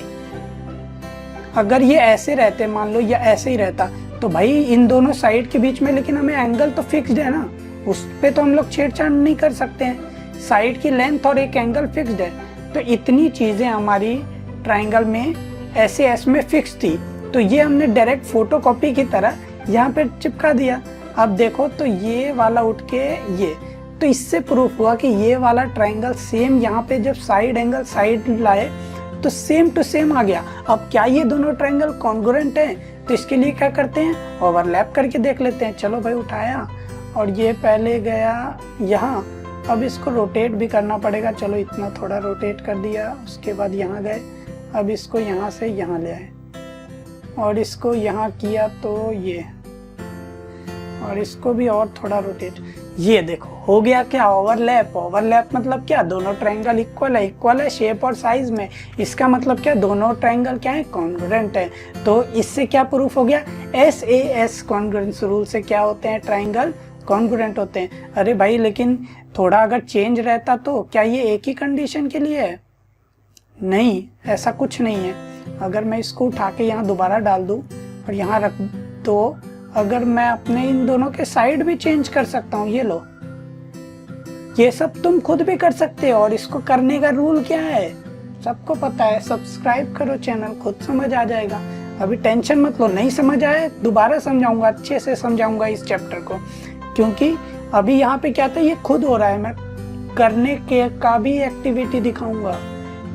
अगर ये ऐसे रहते मान लो या ऐसे ही रहता तो भाई इन दोनों साइड के बीच में, लेकिन हमें एंगल तो फिक्स्ड है ना, उस पे तो हम लोग छेड़छाड़ नहीं कर सकते हैं। साइड की लेंथ और एक एंगल फिक्स्ड है, तो इतनी चीजें हमारी ट्रायंगल में SAS में फिक्स थी। तो ये हमने डायरेक्ट फोटोकॉपी की तरह यहाँ पे चिपका दिया। अब देखो तो ये वाला उठ के ये, तो इससे प्रूफ हुआ कि ये वाला ट्रायंगल सेम यहाँ पे जब साइड एंगल साइड लाए तो सेम टू सेम आ गया। अब क्या ये दोनों ट्रायंगल कॉन्ग्रुएंट हैं, तो इसके लिए क्या करते हैं, ओवरलैप करके देख लेते हैं। चलो भाई उठाया और ये पहले गया यहाँ, अब इसको रोटेट भी करना पड़ेगा। चलो इतना थोड़ा रोटेट कर दिया, उसके बाद यहाँ गए, अब इसको यहाँ से यहाँ ले आए और इसको यहाँ किया तो ये, और इसको भी और थोड़ा रोटेट, ये देखो हो गया क्या, ओवरलैप। ओवरलैप मतलब क्या, दोनों ट्रायंगल इक्वल है शेप और साइज में। इसका मतलब क्या, दोनों ट्रायंगल क्या है, कॉन्ग्रुएंट है। तो इससे क्या प्रूफ हो गया, SAS कॉन्ग्रुएंस रूल से क्या होते हैं, ट्रायंगल कॉन्ग्रुएंट होते हैं। अरे भाई लेकिन थोड़ा अगर चेंज रहता तो क्या ये एक ही कंडीशन के लिए है, नहीं, ऐसा कुछ नहीं है। अगर मैं इसको उठा के यहाँ दोबारा डाल दूँ और यहाँ रख, तो अगर मैं अपने इन दोनों के साइड भी चेंज कर सकता हूँ। ये लो, ये सब तुम खुद भी कर सकते हो। और इसको करने का रूल क्या है सबको पता है। सब्सक्राइब करो चैनल, खुद समझ आ जाएगा। अभी टेंशन मत लो, नहीं समझ आए दोबारा समझाऊंगा, अच्छे से समझाऊंगा इस चैप्टर को, क्योंकि अभी यहाँ पे क्या था, ये खुद हो रहा है। मैं करने के का भी एक्टिविटी दिखाऊंगा,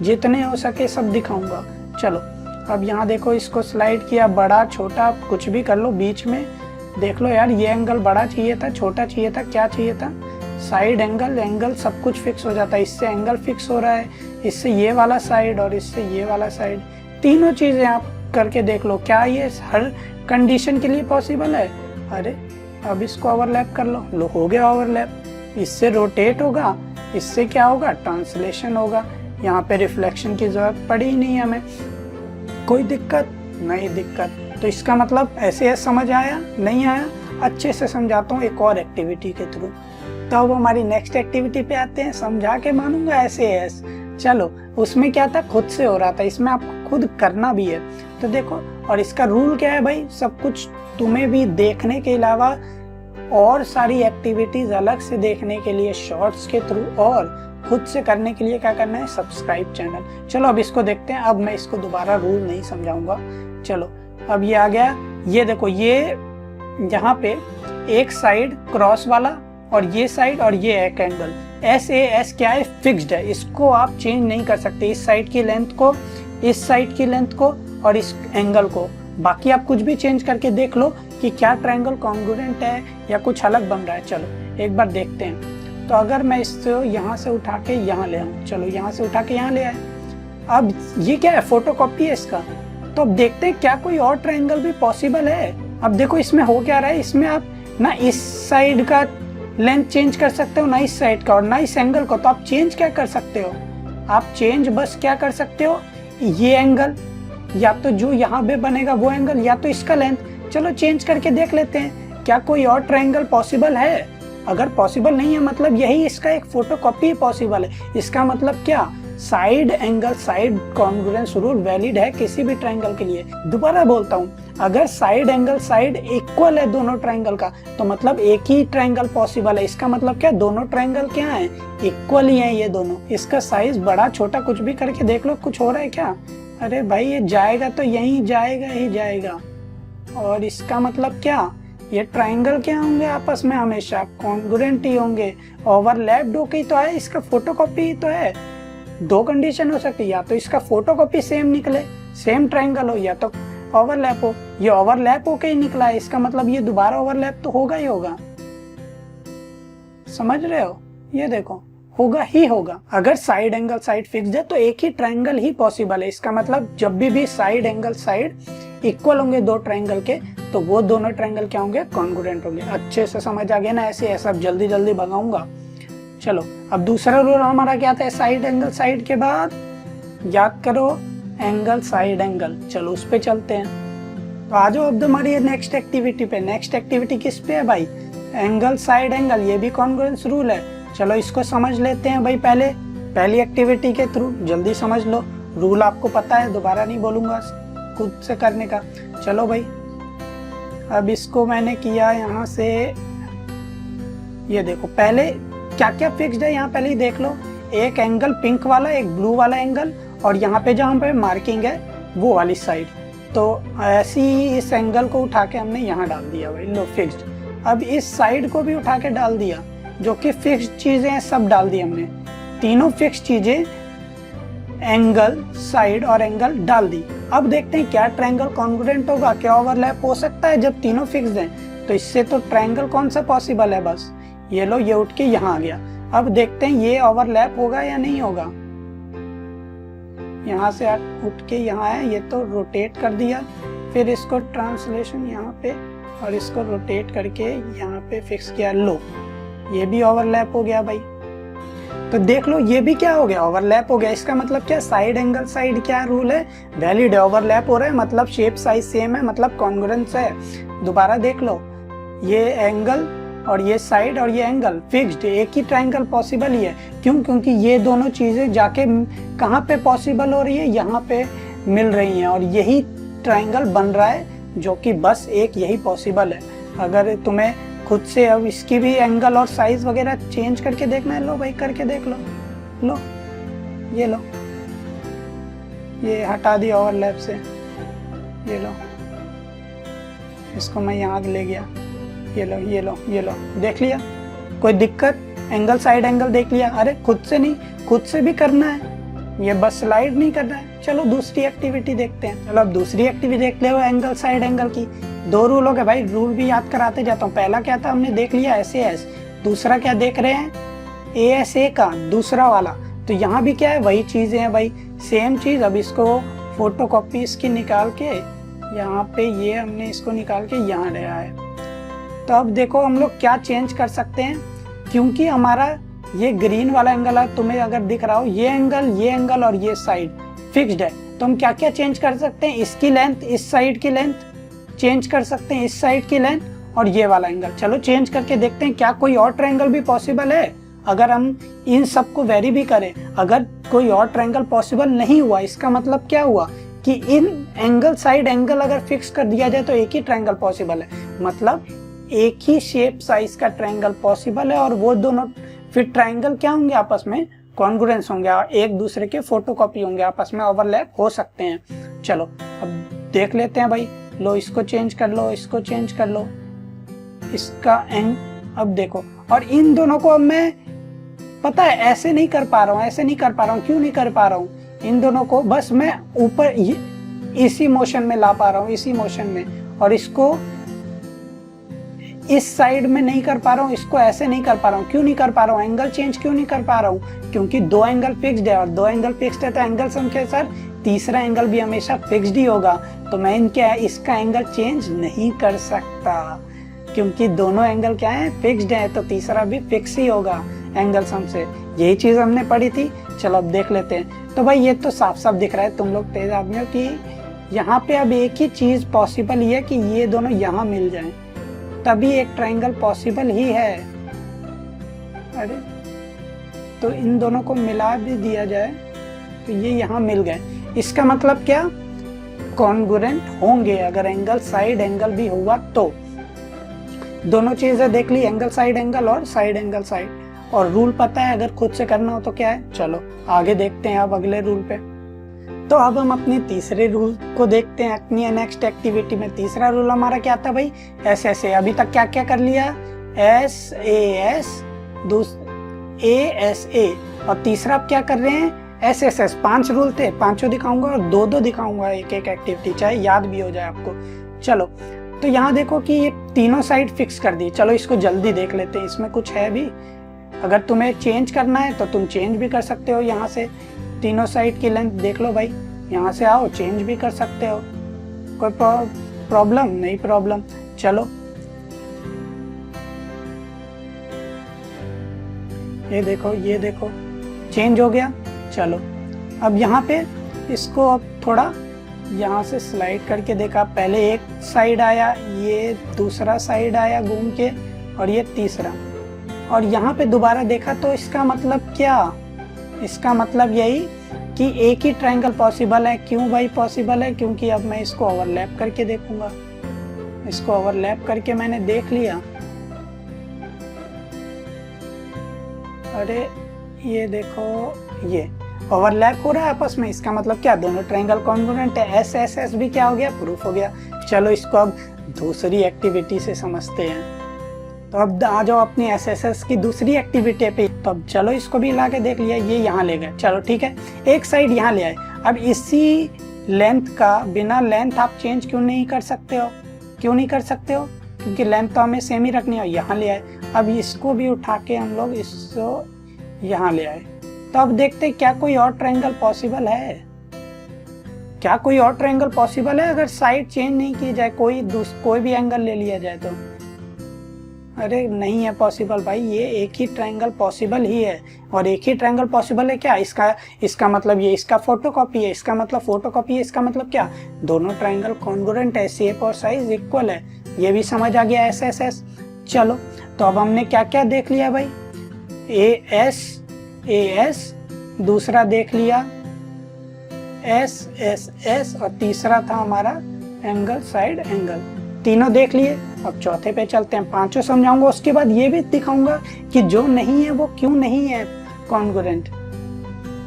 जितने हो सके सब दिखाऊंगा। चलो अब यहाँ देखो, इसको स्लाइड किया, बड़ा छोटा कुछ भी कर लो, बीच में देख लो यार, ये एंगल बड़ा चाहिए था, छोटा चाहिए था, क्या चाहिए था, साइड एंगल, एंगल सब कुछ फिक्स हो जाता है। इससे एंगल फिक्स हो रहा है, इससे ये वाला साइड और इससे ये वाला साइड, तीनों चीजें आप करके देख लो, क्या ये हर कंडीशन के लिए पॉसिबल है। अरे अब इसको ओवरलैप कर लो, हो गया ओवरलैप। इससे रोटेट होगा, इससे क्या होगा, ट्रांसलेशन होगा। यहाँ पे रिफ्लेक्शन की जरूरत पड़ी ही नहीं हमें। कोई दिक्कत नहीं, दिक्कत तो इसका मतलब ऐसे समझ आया, नहीं आया अच्छे से समझाता हूँ एक और एक्टिविटी के थ्रू। तो अब हमारी नेक्स्ट एक्टिविटी पे आते हैं। समझा के मानूंगा ऐसे ऐसे। चलो उसमें क्या था, खुद से हो रहा था, इसमें आपको खुद करना भी है। तो देखो, और इसका रूल क्या है भाई, सब कुछ तुम्हें भी देखने के अलावा और सारी एक्टिविटीज अलग से देखने के लिए शॉर्ट्स के थ्रू और खुद से करने के लिए क्या करना है, सब्सक्राइब चैनल। चलो अब इसको देखते हैं। अब मैं इसको दोबारा रूल नहीं समझाऊंगा। चलो अब ये आ गया, ये देखो, ये यहाँ पे एक साइड क्रॉस वाला और ये साइड और ये एक एंगल, एस क्या है, फिक्स्ड है, इसको आप चेंज नहीं कर सकते। इस साइड की लेंथ को, इस साइड की लेंथ को और इस एंगल को। बाकी आप कुछ भी चेंज करके देख लो कि क्या ट्रायंगल कॉन्ग्रुएंट है या कुछ अलग बन रहा है। चलो एक बार देखते हैं। तो अगर मैं इससे यहाँ से उठा के यहाँ ले आऊँ, चलो यहाँ से उठा के यहाँ ले आए। अब ये क्या है, फोटोकॉपी है इसका। तो अब देखते हैं क्या कोई और ट्रायंगल भी पॉसिबल है। अब देखो इसमें हो क्या रहा है, इसमें आप ना इस साइड का लेंथ चेंज कर सकते हो, ना इस साइड का और ना इस एंगल को। तो आप चेंज क्या कर सकते हो, आप चेंज बस क्या कर सकते हो, ये एंगल या तो जो यहाँ पे बनेगा वो एंगल, या तो इसका लेंथ। चलो चेंज करके देख लेते हैं क्या कोई और ट्रायंगल पॉसिबल है। अगर पॉसिबल नहीं है मतलब यही इसका एक फोटोकॉपी पॉसिबल है। इसका मतलब क्या, side angle side congruence rule valid है किसी भी ट्रायंगल के लिए। दोबारा बोलता हूँ, अगर साइड एंगल साइड इक्वल है दोनों ट्रायंगल का, तो मतलब एक ही ट्रायंगल पॉसिबल है। इसका मतलब क्या, दोनों ट्रायंगल क्या है, इक्वल ही है ये दोनों। इसका साइज बड़ा छोटा कुछ भी करके देख लो, कुछ हो रहा है क्या। अरे भाई ये जाएगा तो यहीं जाएगा ही जाएगा। और इसका मतलब क्या, ये ट्रायंगल क्या होंगे आपस में, हमेशा कॉन्ग्रुएंट ही होंगे। ओवरलैप्ड होके ही तो है, इसका फोटोकॉपी ही तो है। दो कंडीशन हो सकती है, या तो इसका फोटोकॉपी सेम निकले, सेम ट्रायंगल हो, या तो ओवरलैप हो। ये ओवरलैप होके ही निकला है, इसका मतलब ये दोबारा ओवरलैप तो होगा ही होगा। समझ रहे हो, ये देखो होगा ही होगा। अगर साइड एंगल साइड फिक्स्ड है तो एक ही ट्रायंगल ही पॉसिबल है। इसका मतलब जब भी साइड एंगल साइड इक्वल होंगे दो ट्रायंगल के, तो वो दोनों ट्रायंगल क्या होंगे, कॉन्ग्रुएंट होंगे। अच्छे से समझ आ गया ना, ऐसे ऐसा जल्दी जल्दी भगाऊंगा। चलो अब दूसरा रूल हमारा क्या था, साइड एंगल साइड के बाद याद करो एंगल साइड एंगल। चलो उस पे चलते हैं। तो आ जाओ अब हमारी नेक्स्ट एक्टिविटी पे। नेक्स्ट एक्टिविटी किस पे है भाई, एंगल साइड एंगल, ये भी कॉन्ग्रुएंस रूल है। चलो इसको समझ लेते हैं भाई, पहली एक्टिविटी के थ्रू। जल्दी समझ लो, रूल आपको पता है, दोबारा नहीं बोलूंगा, खुद से करने का। चलो भाई अब इसको मैंने किया यहाँ से, ये देखो पहले क्या क्या फिक्स्ड है यहाँ पहले ही देख लो। एक एंगल पिंक वाला, एक ब्लू वाला एंगल, और यहाँ पे जहाँ पे मार्किंग है वो वाली साइड। तो ऐसी इस एंगल को उठा के हमने यहाँ डाल दिया भाई, लो फिक्स्ड। अब इस साइड को भी उठा के डाल दिया, जो कि फिक्स्ड चीजें हैं सब डाल दी हमने। तीनों फिक्स्ड चीजें, एंगल साइड और एंगल डाल दी। अब देखते हैं क्या ट्रायंगल कॉन्ग्रुएंट होगा, क्या ओवरलैप हो सकता है जब तीनों फिक्स्ड हैं। तो इससे तो ट्रायंगल कौन सा पॉसिबल है, बस ये लो, ये उठ के यहाँ आ गया। अब देखते हैं ये ओवरलैप होगा या नहीं होगा। यहाँ से उठ के यहाँ है, ये तो रोटेट कर दिया, फिर इसको ट्रांसलेशन यहाँ पे और इसको रोटेट करके यहाँ पे फिक्स किया, लो ये भी ओवरलैप हो गया भाई। तो देख लो ये भी क्या हो गया, ओवरलैप हो गया। इसका मतलब क्या, साइड एंगल साइड क्या रूल है, वैलिड है। ओवरलैप हो रहा है मतलब शेप साइज सेम है, मतलब कॉन्ग्रुएंस है। दोबारा देख लो, ये एंगल और ये साइड और ये एंगल फिक्स्ड, एक ही ट्रायंगल पॉसिबल ही है। क्यों, क्योंकि ये दोनों चीजें जाके कहाँ पे पॉसिबल हो रही है, यहाँ पे मिल रही हैं और यही ट्रायंगल बन रहा है, जो कि बस एक यही पॉसिबल है। अगर तुम्हें खुद से अब इसकी भी एंगल और साइज वगैरह चेंज करके देखना है, लो भाई करके देख लो। लो ये हटा दिया ओवरलैप से, ये लो इसको मैं यहाँ ले गया, ये लो देख लिया, कोई दिक्कत? एंगल साइड एंगल देख लिया। अरे खुद से नहीं, खुद से भी करना है, ये बस स्लाइड नहीं करना है। चलो दूसरी एक्टिविटी देखते हैं। चलो अब दूसरी एक्टिविटी देखते हो एंगल साइड एंगल की। 2 रूल हो गए भाई, रूल भी याद कराते जाता हूँ। पहला क्या था, हमने देख लिया SAS, दूसरा क्या देख रहे हैं, ASA का दूसरा वाला। तो यहाँ भी क्या है, वही चीजें हैं भाई, सेम चीज। अब इसको फोटोकॉपी इसकी निकाल के यहाँ पे, ये हमने इसको निकाल के यहाँ ले आए। तो अब देखो हम लोग क्या चेंज कर सकते हैं, क्योंकि हमारा ये ग्रीन वाला एंगल है, तुम्हें अगर दिख रहा हो ये एंगल और ये साइड फिक्स्ड है, तो हम क्या क्या चेंज कर सकते हैं, इसकी लेंथ, इस साइड की लेंथ चेंज कर सकते हैं, इस साइड की लेंथ और ये वाला एंगल। चलो चेंज करके देखते हैं क्या कोई और ट्रायंगल भी पॉसिबल है। अगर हम इन सबको वेरी भी करें, अगर कोई और ट्रायंगल पॉसिबल नहीं हुआ, इसका मतलब क्या हुआ कि इन एंगल साइड एंगल अगर फिक्स कर दिया जाए तो एक ही ट्रायंगल पॉसिबल है। मतलब एक ही शेप साइज का ट्रायंगल पॉसिबल है, और वो दोनों फिर ट्रायंगल क्या होंगे, आपस में कॉन्ग्रुएंस होंगे, एक दूसरे के फोटोकॉपी होंगे, आपस में ओवरलैप हो सकते हैं। चलो अब देख लेते हैं भाई। लो इसको चेंज कर लो, इसको चेंज कर लो, इसका अब देखो। और इन दोनों को अब मैं पता है ऐसे नहीं कर पा रहा हूँ, क्यों नहीं कर पा रहा हूँ, इन दोनों को बस मैं ऊपर इसी मोशन में ला पा रहा हूँ, इसी मोशन में, और इसको इस साइड में नहीं कर पा रहा हूँ, इसको ऐसे नहीं कर पा रहा हूँ। क्यों नहीं कर पा रहा हूँ, एंगल चेंज क्यों नहीं कर पा रहा हूँ, क्योंकि 2 एंगल फिक्स्ड है, और 2 एंगल फिक्स्ड है तो एंगल सम के साथ तीसरा एंगल भी हमेशा फिक्स्ड ही होगा। तो मैं इसका एंगल चेंज नहीं कर सकता, क्योंकि दोनों एंगल क्या है, फिक्स्ड है, तो तीसरा भी फिक्स ही होगा एंगल सम से। यही चीज हमने पढ़ी थी। चलो अब देख लेते हैं। तो भाई ये तो साफ साफ दिख रहा है, तुम लोग तेज आदमी हो, कि यहाँ पे अब एक ही चीज पॉसिबल ही है कि ये दोनों यहाँ मिल जाएं, तभी एक ट्रायंगल पॉसिबल ही है। अरे तो इन दोनों को मिला भी दिया जाए तो ये यहाँ मिल गए, इसका मतलब क्या, कॉन्ग्रुएंट होंगे। अगर एंगल साइड एंगल भी हुआ तो दोनों चीजें देख ली, एंगल साइड एंगल और साइड एंगल साइड, और रूल पता है अगर खुद से करना हो तो क्या है। चलो आगे देखते हैं अब अगले रूल पे। तो अब हम अपने तीसरे रूल को देखते हैं, अपनी नेक्स्ट एक्टिविटी में। तीसरा रूल हमारा क्या था भाई, SSA। अभी तक क्या क्या कर लिया, SAS, ASA, और तीसरा अब क्या कर रहे हैं, SSS। 5 रूल थे, 5 दिखाऊंगा और 2 दिखाऊंगा एक एक एक्टिविटी, चाहे याद भी हो जाए आपको। चलो तो यहाँ देखो कि ये तीनों साइड फिक्स कर दी। चलो इसको जल्दी देख लेते हैं, इसमें कुछ है भी। अगर तुम्हें चेंज करना है तो तुम चेंज भी कर सकते हो, यहाँ से तीनों साइड की लेंथ देख लो भाई, यहाँ से आओ चेंज भी कर सकते हो, कोई प्रॉब्लम नहीं, प्रॉब्लम। चलो ये देखो चेंज हो गया। चलो अब यहाँ पे इसको अब थोड़ा यहाँ से स्लाइड करके देखा, पहले एक साइड आया, ये दूसरा साइड आया घूम के, और ये तीसरा, और यहाँ पे दोबारा देखा। तो इसका मतलब क्या, इसका मतलब यही कि एक ही ट्रायंगल पॉसिबल है। क्यों भाई पॉसिबल है, क्योंकि अब मैं इसको ओवरलैप करके देखूंगा। इसको ओवरलैप करके मैंने देख लिया, अरे ये देखो ये ओवरलैप हो रहा है आपस में, इसका मतलब क्या, दोनों ट्रायंगल कॉन्ग्रुएंट है। SSS भी क्या हो गया, प्रूफ हो गया। चलो इसको अब दूसरी एक्टिविटी से समझते हैं। तो अब आ जाओ अपनी SSS की दूसरी एक्टिविटी पे। तो अब चलो इसको भी ला के देख लिया, ये यहाँ ले गए। चलो ठीक है, एक साइड यहाँ ले आए। अब इसी लेंथ का बिना लेंथ आप चेंज क्यों नहीं कर सकते हो, क्योंकि लेंथ तो हमें सेम ही रखनी है। यहाँ ले आए, अब इसको भी उठा के हम लोग इसको यहाँ ले आए। तो अब देखते हैं क्या कोई और ट्रायंगल पॉसिबल है, क्या कोई और ट्रायंगल पॉसिबल है अगर साइड चेंज नहीं की जाए, कोई भी एंगल ले लिया जाए तो। अरे नहीं है पॉसिबल भाई, ये एक ही ट्रायंगल पॉसिबल ही है। और एक ही ट्रायंगल पॉसिबल है क्या, इसका मतलब ये इसका फोटोकॉपी है, इसका मतलब फोटोकॉपी है, इसका मतलब क्या, दोनों ट्रायंगल कॉन्ग्रुएंट है, शेप और साइज इक्वल है। ये भी समझ आ गया SSS। चलो तो अब हमने क्या क्या देख लिया भाई, AS, दूसरा देख लिया एस एस एस और तीसरा था हमारा एंगल साइड एंगल। तीनों देख लिए, अब चौथे पे चलते हैं। पांचों समझाऊंगा, उसके बाद ये भी दिखाऊंगा कि जो नहीं है वो क्यों नहीं है कॉन्ग्रुएंट।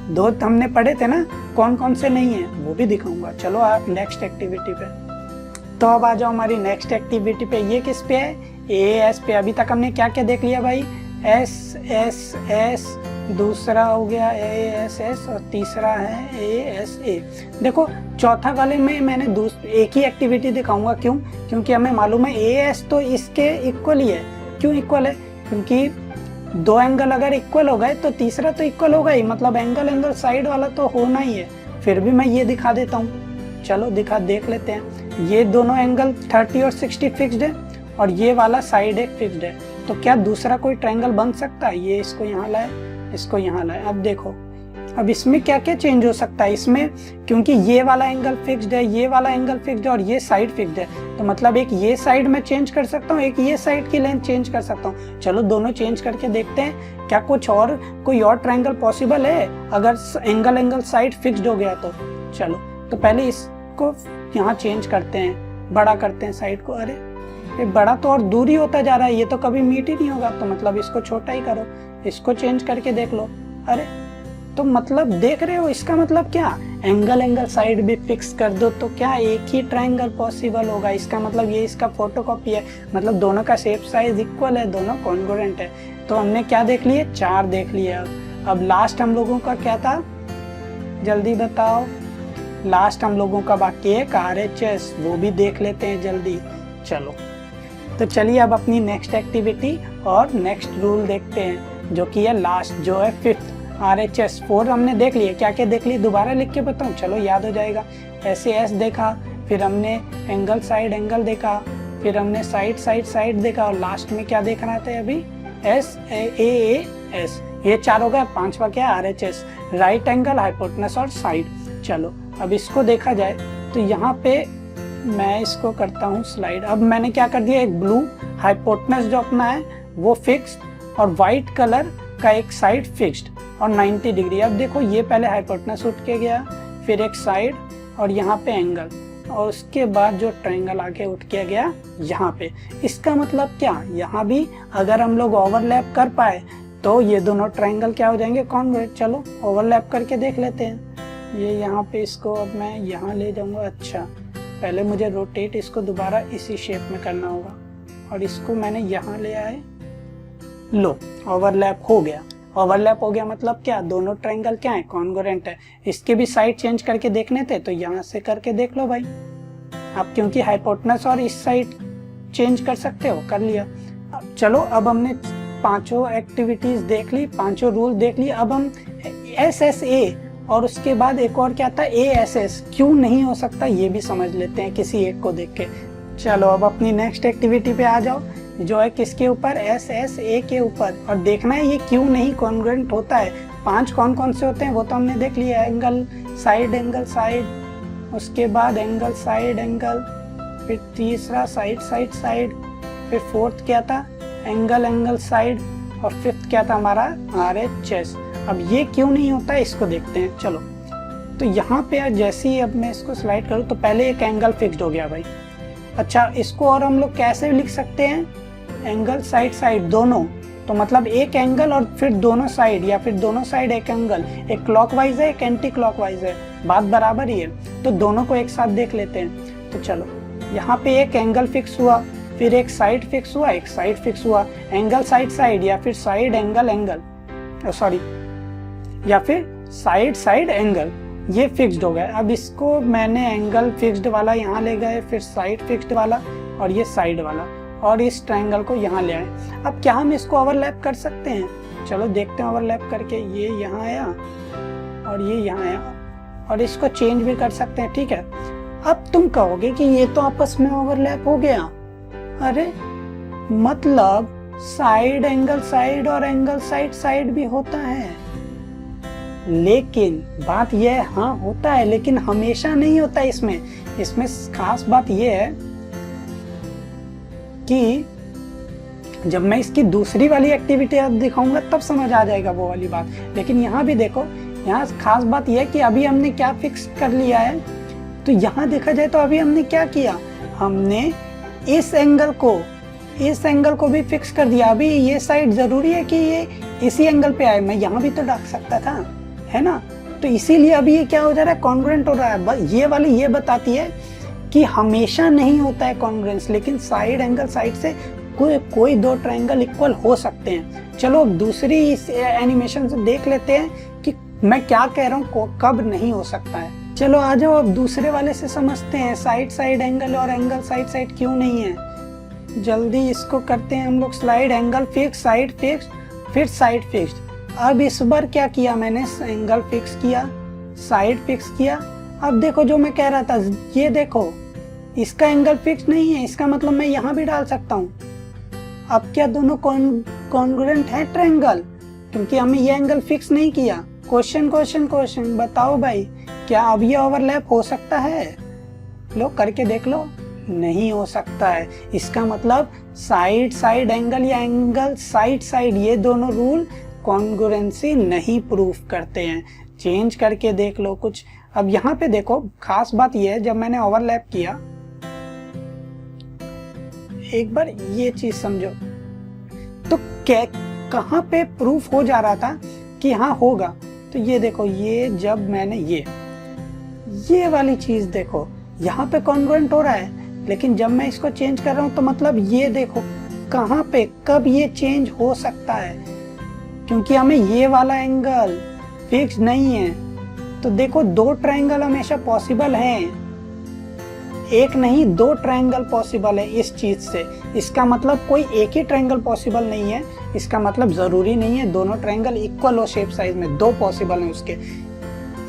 दो हमने पढ़े थे ना कौन कौन से नहीं है, वो भी दिखाऊंगा। चलो आप नेक्स्ट एक्टिविटी पे। तो अब आ जाओ हमारी नेक्स्ट एक्टिविटी पे। ये किस पे है? ए एस पे। अभी तक हमने क्या क्या देख लिया भाई? एस एस एस, दूसरा हो गया ए एस एस और तीसरा है ए एस ए। देखो चौथा वाले में मैंने एक ही एक्टिविटी दिखाऊंगा। क्यों? क्योंकि हमें मालूम है ए एस तो इसके इक्वल ही है। क्यों इक्वल है? क्योंकि दो एंगल अगर इक्वल हो गए तो तीसरा तो इक्वल होगा ही, मतलब एंगल साइड वाला तो होना ही है। फिर भी मैं ये दिखा देता हूँ। चलो देख लेते हैं। ये दोनों एंगल 30 और 60 फिक्स्ड है और ये वाला साइड एक फिक्स्ड है। तो क्या दूसरा कोई ट्रायंगल बन सकता है? ये इसको यहाँ लाए, इसको यहाँ लाए। अब देखो अब इसमें क्या क्या चेंज हो सकता है इसमें, क्योंकि ये वाला एंगल फिक्स्ड है, ये वाला एंगल फिक्स्ड है और ये साइड फिक्स्ड है। तो मतलब एक ये साइड में चेंज कर सकता हूँ, एक ये साइड की लेंथ चेंज कर सकता हूँ। चलो दोनों चेंज करके देखते हैं क्या कोई और ट्रायंगल पॉसिबल है अगर एंगल साइड फिक्स्ड हो गया तो। चलो तो पहले इसको यहाँ चेंज करते हैं, बड़ा करते हैं साइड को। अरे ये बड़ा तो और दूर ही होता जा रहा है, ये तो कभी मीट ही नहीं होगा। तो मतलब इसको छोटा ही करो, इसको चेंज करके देख लो। अरे तो मतलब देख रहे हो, इसका मतलब क्या? एंगल साइड भी फिक्स कर दो तो क्या एक ही ट्रायंगल पॉसिबल होगा। इसका मतलब ये इसका फोटोकॉपी है, मतलब दोनों का शेप साइज इक्वल है, दोनों कॉन्ग्रुएंट है। तो हमने क्या देख लिए? 4 देख लिए। अब लास्ट हम लोगों का क्या था, जल्दी बताओ। लास्ट हम लोगों का बाकी है RHS, वो भी देख लेते हैं जल्दी। चलो तो चलिए अब अपनी नेक्स्ट एक्टिविटी और नेक्स्ट रूल देखते हैं, जो कि है लास्ट, जो है 5th RHS। 4 हमने देख लिए। क्या क्या देख लिए दोबारा लिख के बताऊं? चलो याद हो जाएगा। ऐसे एस देखा, फिर हमने एंगल साइड एंगल देखा, फिर हमने साइड देखा और लास्ट में क्या देख रहे थे अभी? S A S. ये 4 हो गया। 5वां क्या है? RHS, राइट एंगल, हाइपोटेनस और साइड। चलो अब इसको देखा जाए तो यहाँ पे मैं इसको करता हूँ स्लाइड। अब मैंने क्या कर दिया, एक ब्लू हाइपोटेनस जो अपना है वो फिक्स्ड और व्हाइट कलर का एक साइड फिक्स्ड और 90 डिग्री। अब देखो ये पहले हाइपोटेनस उठ के गया, फिर एक साइड और यहाँ पे एंगल, और उसके बाद जो ट्रायंगल आके उठ के गया यहाँ पे। इसका मतलब क्या? यहाँ भी अगर हम लोग ओवरलैप कर पाए तो ये दोनों ट्रायंगल क्या हो जाएंगे? कॉन्ग्रुएंट। चलो ओवरलैप करके देख लेते हैं। ये यहाँ पे इसको अब मैं यहाँ ले जाऊंगा। अच्छा पहले मुझे रोटेट इसको दोबारा इसी शेप में करना होगा और इसको मैंने यहाँ ले आए। लो ओवरलैप हो गया। ओवरलैप हो गया मतलब क्या? दोनों ट्रायंगल क्या है? कॉन्ग्रुएंट है। इसके भी साइड चेंज करके देखने थे तो यहाँ से करके देख लो भाई। अब क्योंकि हाइपोटेनस और इस साइड चेंज कर सकते हो, कर लिया। अब चलो अब हमने 5 एक्टिविटीज देख ली, 5 रूल देख ली। अब हम SSA और उसके बाद एक और क्या था ASS, क्यों नहीं हो सकता ये भी समझ लेते हैं किसी एक को देख के। चलो अब अपनी नेक्स्ट एक्टिविटी पे आ जाओ, जो है किसके ऊपर? SSA के ऊपर। और देखना है ये क्यों नहीं कॉन्ग्रुएंट होता है। 5 कौन से होते हैं वो तो हमने देख लिया। एंगल साइड, उसके बाद एंगल साइड एंगल, फिर तीसरा साइड, फिर 4th क्या था? एंगल साइड, और 5th क्या था हमारा? RHS। अब ये क्यों नहीं होता है इसको देखते हैं। चलो तो यहाँ पे जैसे ही अब मैं इसको स्लाइड करूँ तो पहले एक एंगल फिक्स्ड हो गया भाई। अच्छा इसको और हम लोग कैसे लिख सकते हैं? एंगल साइड दोनों, तो मतलब एक एंगल और फिर दोनों साइड, या फिर दोनों साइड एक एंगल। एक क्लॉकवाइज है, एक एंटी क्लॉकवाइज है, बात बराबर ही है। तो दोनों को एक साथ देख लेते हैं। तो चलो यहाँ पे एक एंगल फिक्स हुआ, फिर एक साइड फिक्स हुआ, एक साइड फिक्स हुआ। एंगल साइड या फिर साइड एंगल, सॉरी, या फिर साइड एंगल, ये फिक्स्ड हो गया। अब इसको मैंने एंगल फिक्स्ड वाला यहाँ ले गए, फिर साइड फिक्स्ड वाला और ये साइड वाला, और इस ट्रायंगल को यहाँ ले आए। अब क्या हम इसको ओवरलैप कर सकते हैं? चलो देखते हैं ओवरलैप करके। ये यहाँ आया और ये यहाँ आया, और इसको चेंज भी कर सकते हैं। ठीक है, अब तुम कहोगे कि ये तो आपस में ओवरलैप हो गया। अरे मतलब साइड एंगल साइड और एंगल साइड भी होता है, लेकिन बात यह है, हाँ होता है लेकिन हमेशा नहीं होता। इसमें खास बात यह है कि जब मैं इसकी दूसरी वाली एक्टिविटी अब दिखाऊंगा तब समझ आ जाएगा वो वाली बात। लेकिन यहाँ भी देखो, यहाँ खास बात यह है कि अभी हमने क्या फिक्स कर लिया है, तो यहाँ देखा जाए तो अभी हमने क्या किया, हमने इस एंगल को भी फिक्स कर दिया। अभी ये साइड जरूरी है कि ये इसी एंगल पे आए, मैं यहाँ भी तो डाल सकता था, है ना। तो इसीलिए अभी ये क्या हो जा रहा है, कॉन्ग्रुएंट हो रहा है। ये वाली ये बताती है कि हमेशा नहीं होता है कॉन्ग्रुएंस, लेकिन साइड एंगल साइड से कोई दो ट्रायंगल इक्वल हो सकते हैं। चलो अब दूसरी इस एनिमेशन से देख लेते हैं कि मैं क्या कह रहा हूँ, कब नहीं हो सकता है। चलो आ जाओ अब दूसरे वाले से समझते हैं, साइड साइड एंगल और एंगल साइड साइड क्यों नहीं है। जल्दी इसको करते हैं हम लोग, slide angle fix, side fix, फिर साइड फिक्स्ड। अब इस बार क्या किया मैंने, एंगल फिक्स किया, साइड फिक्स किया। अब देखो जो मैं कह रहा था, ये देखो इसका एंगल फिक्स नहीं है, इसका मतलब मैं यहाँ भी डाल सकता हूँ। अब क्या दोनों कॉन्ग्रुएंट है ट्रायंगल, क्योंकि हमें ये एंगल फिक्स नहीं किया। क्वेश्चन बताओ भाई, क्या अब ये ओवरलैप हो सकता है? लो करके देख लो, नहीं हो सकता है। इसका मतलब साइड साइड एंगल या एंगल साइड साइड, ये दोनों रूल कॉन्ग्रुएंसी नहीं प्रूफ करते हैं। चेंज करके देख लो कुछ। अब यहाँ पे देखो खास बात ये है, जब मैंने ओवरलैप किया, एक बार ये चीज समझो, तो कहाँ पे प्रूफ हो जा रहा था कि हाँ होगा। तो ये देखो, ये जब मैंने ये वाली चीज देखो, यहाँ पे कॉन्ग्रुएंट हो रहा है, लेकिन जब मैं इसको चेंज कर रहा हूँ तो मतलब ये देखो कहाँ पे कब ये चेंज हो सकता है, क्योंकि हमें ये वाला एंगल फिक्स नहीं है। तो देखो दो ट्रायंगल हमेशा पॉसिबल हैं, एक नहीं दो ट्रायंगल पॉसिबल है इस चीज से। इसका मतलब कोई एक ही ट्रायंगल पॉसिबल नहीं है, इसका मतलब जरूरी नहीं है दोनों ट्रायंगल इक्वल हो शेप साइज में, दो पॉसिबल है उसके,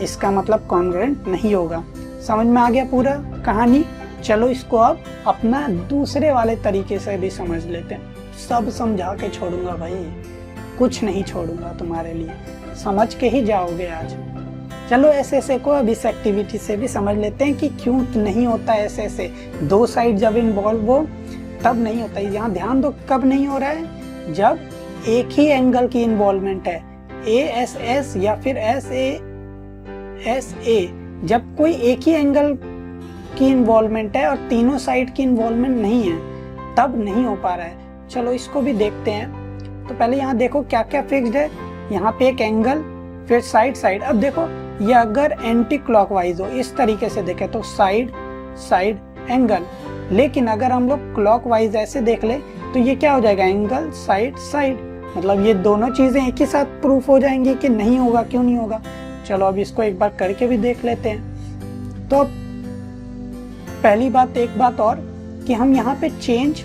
इसका मतलब कॉन्ग्रुएंट नहीं होगा। समझ में आ गया पूरा कहानी? चलो इसको अब अपना दूसरे वाले तरीके से भी समझ लेते हैं। सब समझा के छोड़ूंगा भाई, कुछ नहीं छोड़ूंगा तुम्हारे लिए, समझ के ही जाओगे आज। चलो ऐसे को अब इस एक्टिविटी से भी समझ लेते हैं कि क्यों नहीं होता है ऐसे। दो साइड जब इन्वॉल्व हो तब नहीं होता है। यहाँ ध्यान दो कब नहीं हो रहा है, जब एक ही एंगल की इन्वॉल्वमेंट है, ASS या फिर SA, जब कोई एक ही एंगल की इन्वॉल्वमेंट है और तीनों साइड की इन्वॉल्वमेंट नहीं है, तब नहीं हो पा रहा है। चलो इसको भी देखते हैं। तो पहले यहाँ देखो क्या क्या फिक्स्ड है, यहाँ पे एक एंगल, फिर साइड साइड। अब देखो ये अगर एंटी क्लॉकवाइज हो, इस तरीके से देखे तो साइड साइड एंगल, लेकिन अगर हम लोग क्लॉकवाइज ऐसे देख ले तो ये क्या हो जाएगा, एंगल साइड साइड। मतलब ये दोनों चीजें एक ही साथ प्रूफ हो जाएंगी कि नहीं होगा। क्यों नहीं होगा? चलो अब इसको एक बार करके भी देख लेते हैं। तो पहली बात, एक बात और कि हम यहाँ पे चेंज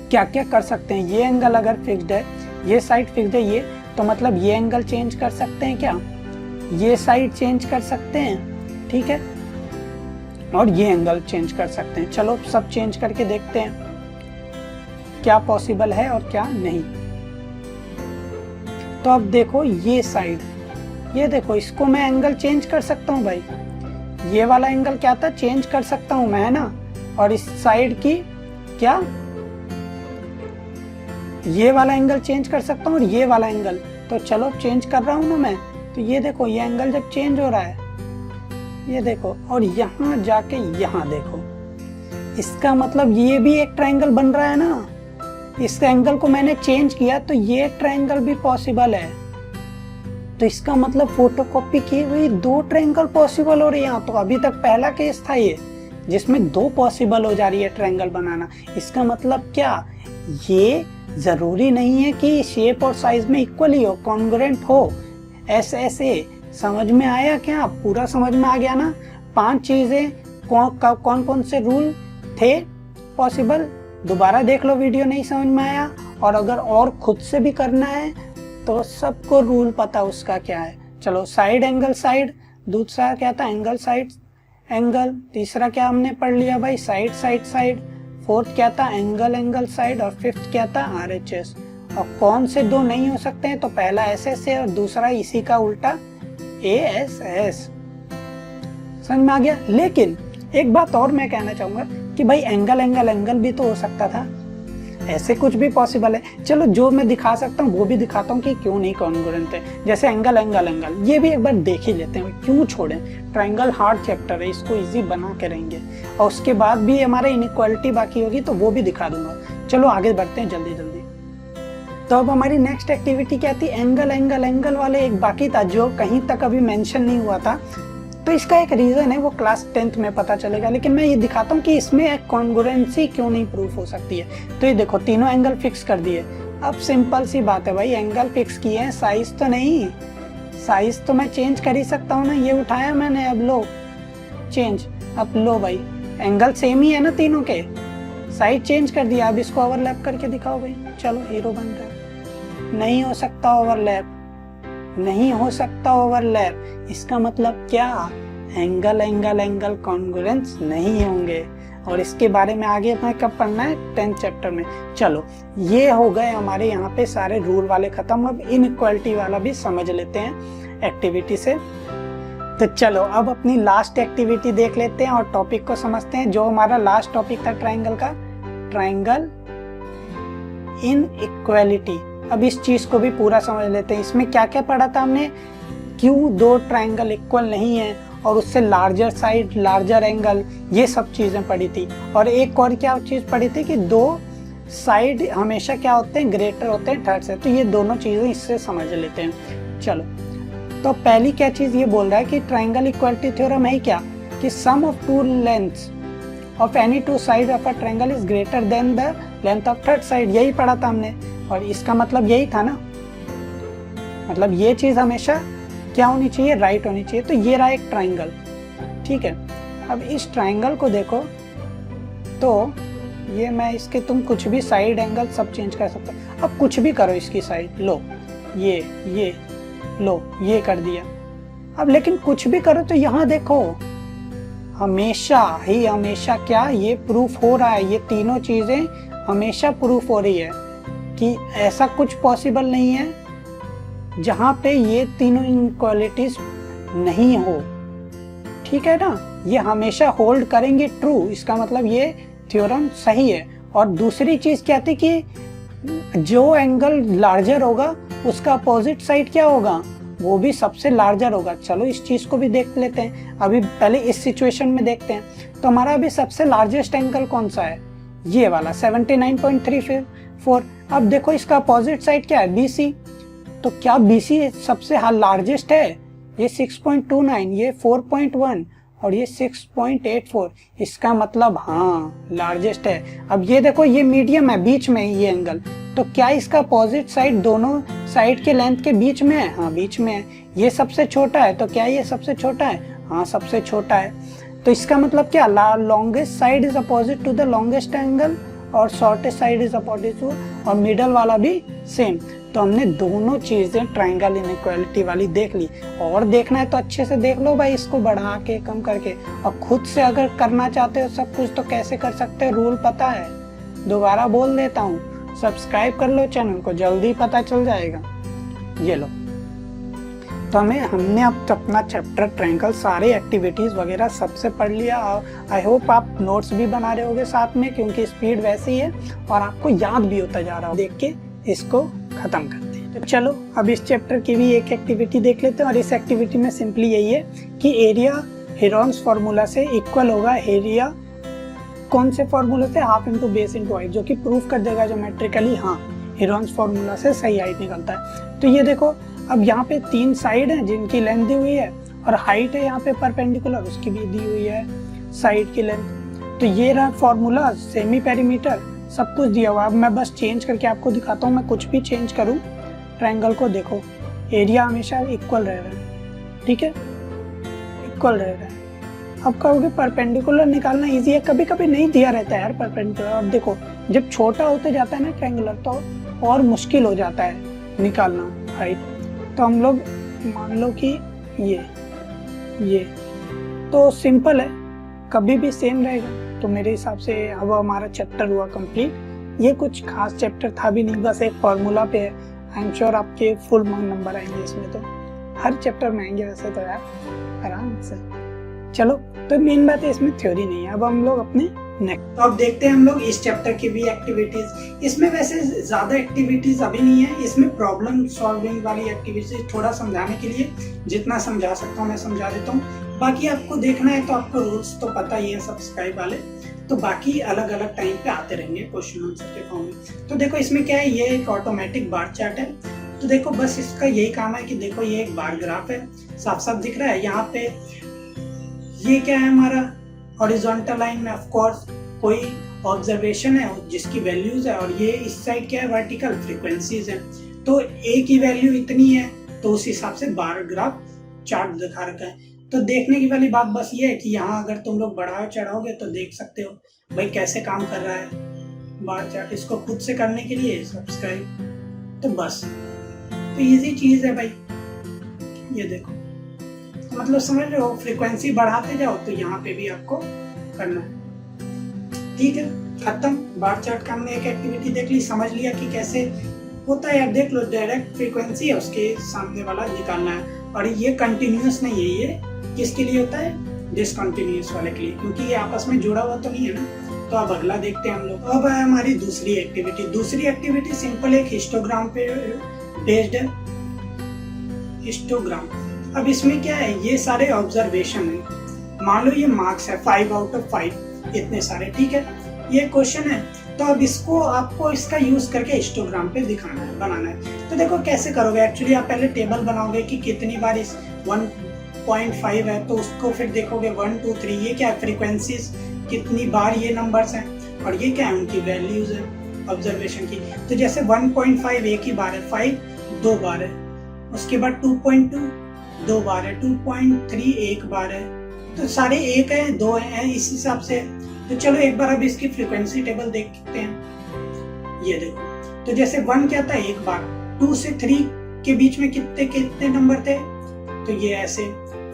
क्या क्या कर सकते हैं। ये एंगल अगर फिक्स्ड है, ये साइड फिक्स्ड है, ये तो मतलब ये एंगल चेंज कर सकते हैं क्या, ये साइड चेंज कर सकते हैं, ठीक है, और ये एंगल चेंज कर सकते हैं। चलो सब चेंज करके देखते हैं क्या पॉसिबल है और क्या नहीं। तो अब देखो ये साइड, ये देखो इसको मैं एंगल चेंज कर सकता हूँ भाई, ये वाला एंगल क्या था, चेंज कर सकता हूँ मैं, है ना। और इस साइड की क्या, ये वाला एंगल चेंज कर सकता हूँ और ये वाला एंगल। तो चलो चेंज कर रहा हूँ ना मैं, तो ये देखो ये एंगल जब चेंज हो रहा है, ये देखो, और यहाँ जाके यहाँ देखो, इसका मतलब ये भी एक ट्रायंगल बन रहा है ना। इस एंगल को मैंने चेंज किया तो ये ट्रायंगल भी पॉसिबल है। तो इसका मतलब फोटोकॉपी की हुई दो ट्रायंगल पॉसिबल हो रही है यहाँ। तो अभी तक पहला केस था ये जिसमें दो पॉसिबल हो जा रही है ट्रायंगल बनाना। इसका मतलब क्या, ये जरूरी नहीं है कि शेप और साइज में इक्वल ही हो, कॉन्ग्रुएंट हो। ऐसे समझ में आया क्या? पूरा समझ में आ गया ना? 5 चीजें कौन कौन से रूल थे पॉसिबल, दोबारा देख लो वीडियो नहीं समझ में आया। और अगर और खुद से भी करना है तो सबको रूल पता उसका क्या है। चलो साइड एंगल साइड, दूसरा क्या था एंगल साइड एंगल, तीसरा क्या हमने पढ़ लिया भाई, साइड साइड साइड, फोर्थ क्या था एंगल एंगल साइड, और फिफ्थ क्या था RHS। और कौन से दो नहीं हो सकते हैं, तो पहला SS है और दूसरा इसी का उल्टा ASS। समझ में आ गया? लेकिन एक बात और मैं कहना चाहूंगा कि भाई एंगल एंगल एंगल भी तो हो सकता था। ऐसे कुछ भी पॉसिबल है। चलो जो मैं दिखा सकता हूँ वो भी दिखाता हूँ कि क्यों नहीं कॉन्ग्रुएंट है। जैसे एंगल एंगल एंगल, ये भी एक बार देख ही लेते हैं, क्यों छोड़ें। ट्रायंगल हार्ड चैप्टर है, इसको इजी बना के रहेंगे, और उसके बाद भी हमारा इनइक्वालिटी बाकी होगी तो वो भी दिखा दूंगा। चलो आगे बढ़ते हैं जल्दी जल्दी। तो अब हमारी नेक्स्ट एक्टिविटी क्या थी, एंगल एंगल एंगल वाले एक बाकी था जो कहीं तक अभी मेंशन नहीं हुआ था। तो इसका एक रीज़न है, वो क्लास 10th में पता चलेगा, लेकिन मैं ये दिखाता हूँ कि इसमें एक कॉन्ग्रुएंसी क्यों नहीं प्रूफ हो सकती है। तो ये देखो तीनों एंगल फिक्स कर दिए। अब सिंपल सी बात है भाई, एंगल फिक्स किए हैं, साइज तो नहीं। साइज तो मैं चेंज कर ही सकता हूँ ना, ये उठाया मैंने, अब लो चेंज, अब लो भाई एंगल सेम ही है ना तीनों के, साइज चेंज कर दिया। अब इसको ओवरलैप करके दिखाओ भाई, चलो हीरो बन रहा है। नहीं हो सकता ओवरलैप, नहीं हो सकता ओवरलैप। इसका मतलब क्या, एंगल एंगल एंगल कॉन्ग्रुएंस नहीं होंगे, और इसके बारे में आगे हमें कब पढ़ना है, 10th चैप्टर में। चलो ये हो गए हमारे यहाँ पे सारे रूल वाले खत्म। अब इनइक्वालिटी वाला भी समझ लेते हैं एक्टिविटी से। तो चलो अब अपनी लास्ट एक्टिविटी देख लेते हैं और टॉपिक को समझते हैं। जो हमारा लास्ट टॉपिक था ट्रायंगल का, ट्रायंगल इनइक्वालिटी। अब इस चीज को भी पूरा समझ लेते हैं। इसमें क्या क्या पढ़ा था हमने, क्यों दो ट्रायंगल इक्वल नहीं है, और उससे लार्जर साइड लार्जर एंगल, ये सब चीजें पढ़ी थी। और एक और क्या चीज पढ़ी थी कि दो साइड हमेशा क्या होते हैं, ग्रेटर होते हैं थर्ड से। तो ये दोनों चीजें इससे समझ लेते हैं। चलो तो पहली क्या चीज ये बोल रहा है कि ट्रायंगल इक्वालिटी थ्योरम है क्या, कि sum of two lengths of any two side of a triangle is greater than the length of third side. यही पढ़ा था हमने, और इसका मतलब यही था ना, मतलब ये चीज हमेशा क्या होनी चाहिए, राइट होनी चाहिए। तो ये रहा एक ट्रायंगल, ठीक है। अब इस ट्रायंगल को देखो, तो ये मैं इसके, तुम कुछ भी साइड एंगल सब चेंज कर सकते हो। अब कुछ भी करो इसकी साइड, लो ये लो ये कर दिया। अब लेकिन कुछ भी करो तो यहाँ देखो, हमेशा ही हमेशा क्या ये प्रूफ हो रहा है, ये तीनों चीजें हमेशा प्रूफ हो रही है कि ऐसा कुछ पॉसिबल नहीं है जहां पे ये तीनों इनइक्वालिटीज नहीं हो, ठीक है ना। ये हमेशा होल्ड करेंगे ट्रू, इसका मतलब ये थ्योरम सही है। और दूसरी चीज क्या थी कि जो एंगल लार्जर होगा उसका अपोजिट साइड क्या होगा, वो भी सबसे लार्जर होगा। चलो इस चीज को भी देख लेते हैं। अभी पहले इस सिचुएशन में देखते हैं। तो हमारा अभी सबसे लार्जेस्ट एंगल कौन सा है, ये वाला 79.34। अब देखो इसका अपोजिट साइड क्या है, BC। तो क्या BC सबसे लार्जेस्ट है, ये 6.29, ये 4.1 और ये 6.84। इसका मतलब हाँ लार्जेस्ट है। अब ये देखो ये मीडियम है, बीच में ये एंगल। तो क्या इसका अपोजिट साइड दोनों साइड के लेंथ के बीच में है, हाँ बीच में है। ये सबसे छोटा है, तो क्या ये सबसे छोटा है, हाँ सबसे छोटा है। तो इसका मतलब क्या, longest side is opposite to the longest angle और shortest side is opposite to, और मिडल वाला भी सेम। तो हमने दोनों चीजें ट्रायंगल इनइक्वालिटी वाली देख ली। और देखना है तो अच्छे से देख लो भाई, इसको बढ़ा के कम करके। और खुद से अगर करना चाहते हो सब कुछ तो कैसे कर सकते हो, रूल पता है, दोबारा बोल देता हूँ, सब्सक्राइब कर लो चैनल को, जल्दी पता चल जाएगा। ये लो, तो हमने अब अपना चैप्टर ट्रायंगल सारे एक्टिविटीज वगैरह सबसे पढ़ लिया। आई होप आप नोट्स भी बना रहे होगे साथ में, क्योंकि स्पीड वैसी है और आपको याद भी होता जा रहा हो। देख के इसको खत्म करते हैं। तो चलो अब इस चैप्टर की भी एक एक्टिविटी देख लेते हैं। और इस एक्टिविटी में सिंपली यही है कि एरिया हेरॉन्स फॉर्मूला से इक्वल होगा एरिया, कौन से फॉर्मूला से, half into base into height, जो कि प्रूफ कर देगा ज्योमेट्रिकली हाँ हेरॉन्स फॉर्मूला से सही हाइट निकलता है। तो ये देखो अब यहाँ पे 3 साइड हैं जिनकी लेंथ दी हुई है, और हाइट है यहाँ पे परपेंडिकुलर, उसकी भी दी हुई है साइड की लेंथ। तो ये रहा फॉर्मूला, सेमी पेरीमीटर, सब कुछ दिया हुआ। अब मैं बस चेंज करके आपको दिखाता हूँ, मैं कुछ भी चेंज करूँ ट्रायंगल को, देखो एरिया हमेशा इक्वल रह रहा है, ठीक है, इक्वल रह रहा है। अब कहोगे परपेंडिकुलर निकालना इजी है, कभी कभी नहीं दिया रहता है यार परपेंडिकुलर। अब देखो जब छोटा होते जाता है ना ट्रायंगुलर, तो और मुश्किल हो जाता है निकालना हाइट। तो हम लोग मान लो कि ये तो सिंपल है, कभी भी सेम रहेगा। तो मेरे हिसाब से अब हमारा चैप्टर हुआ कंप्लीट। ये कुछ खास चैप्टर था भी नहीं, बस एक फॉर्मूला पे है। आई एम श्योर आपके फुल मार्क नंबर आएंगे इसमें, तो हर चैप्टर में आएंगे वैसे तो यार आराम से। चलो तो मेन बात है इसमें थ्योरी नहीं है। अब हम लोग अपने नेक्स्ट तो अब देखते हैं हम लोग इस चैप्टर की भी एक्टिविटीज। इसमें वैसे ज्यादा एक्टिविटीज अभी नहीं है, इसमें प्रॉब्लम सॉल्विंग वाली एक्टिविटीज थोड़ा समझाने के लिए जितना समझा सकता हूँ मैं समझा देता हूँ। बाकी आपको देखना है तो आपको रूल्स तो पता ही है सब्सक्राइब वाले, तो बाकी अलग अलग टाइम पे आते रहेंगे क्वेश्चन आंसर के फॉर्म में। तो देखो इसमें क्या है, ये एक ऑटोमेटिक बार चार्ट है। तो देखो बस इसका यही काम है कि देखो ये एक बार ग्राफ है, साफ साफ दिख रहा है। यहाँ पे ये क्या है हमारा हॉरिजॉन्टल लाइन में ऑफ कोर्स कोई ऑब्जर्वेशन है जिसकी वैल्यूज है, और ये इस साइड क्या है वर्टिकल फ्रीक्वेंसीज है। तो ए की वैल्यू इतनी है तो उस हिसाब से बार ग्राफ चार्ट दिखा रखा है। तो देखने की वाली बात बस ये है कि यहाँ अगर तुम लोग बढ़ाओ चढ़ाओगे तो देख सकते हो भाई कैसे काम कर रहा है बार चार्ट। इसको खुद से करने के लिए सब्सक्राइब तो बस, तो इजी चीज है भाई। ये देखो तो मतलब समझ रहे हो, फ्रीक्वेंसी बढ़ाते जाओ तो यहाँ पे भी आपको करना है। ठीक है, खत्म। बार चार्ट का हमने एक एक्टिविटी देख ली, समझ लिया कि कैसे होता है यार। देख लो डायरेक्ट फ्रीक्वेंसी है उसके सामने वाला निकालना है, और ये कंटिन्यूअस नहीं है, ये किसके लिए होता है डिसकंटिन्यूअस वाले के लिए, क्योंकि ये आपस में जुड़ा हुआ तो नहीं है ना। तो अब अगला देखते हैं हम लोग। अब है हमारी दूसरी एक्टिविटी। दूसरी एक्टिविटी सिंपल एक हिस्टोग्राम पे बेस्ड है, हिस्टोग्राम। अब इसमें क्या है, ये सारे ऑब्जर्वेशन है। मान लो ये मार्क्स है 5 आउट ऑफ 5 इतने सारे, ठीक है, ये क्वेश्चन है। तो अब इसको आपको इसका यूज करके हिस्टोग्राम पे दिखाना है, बनाना है। तो देखो कैसे करोगे, एक्चुअली आप पहले टेबल बनाओगे कि कितनी बार इस 1.5 है, तो उसको फिर देखोगे 1 2 3 ये क्या है फ्रीक्वेंसीज, कितनी बार ये नंबर्स हैं, और ये क्या है उनकी वैल्यूज है ऑब्जर्वेशन की। तो जैसे 1.5 एक ही बार है, 5 2 बार है, उसके बाद 2.2 2 बार है, 2.3 एक बार है, तो सारे एक है 2 है इस हिसाब से। तो चलो एक बार अब इसकी फ्रीक्वेंसी टेबल देखते हैं। ये देखो तो जैसे 1 क्या था एक बार, 2 से 3 के बीच में कितने कितने नंबर थे, तो ये ऐसे।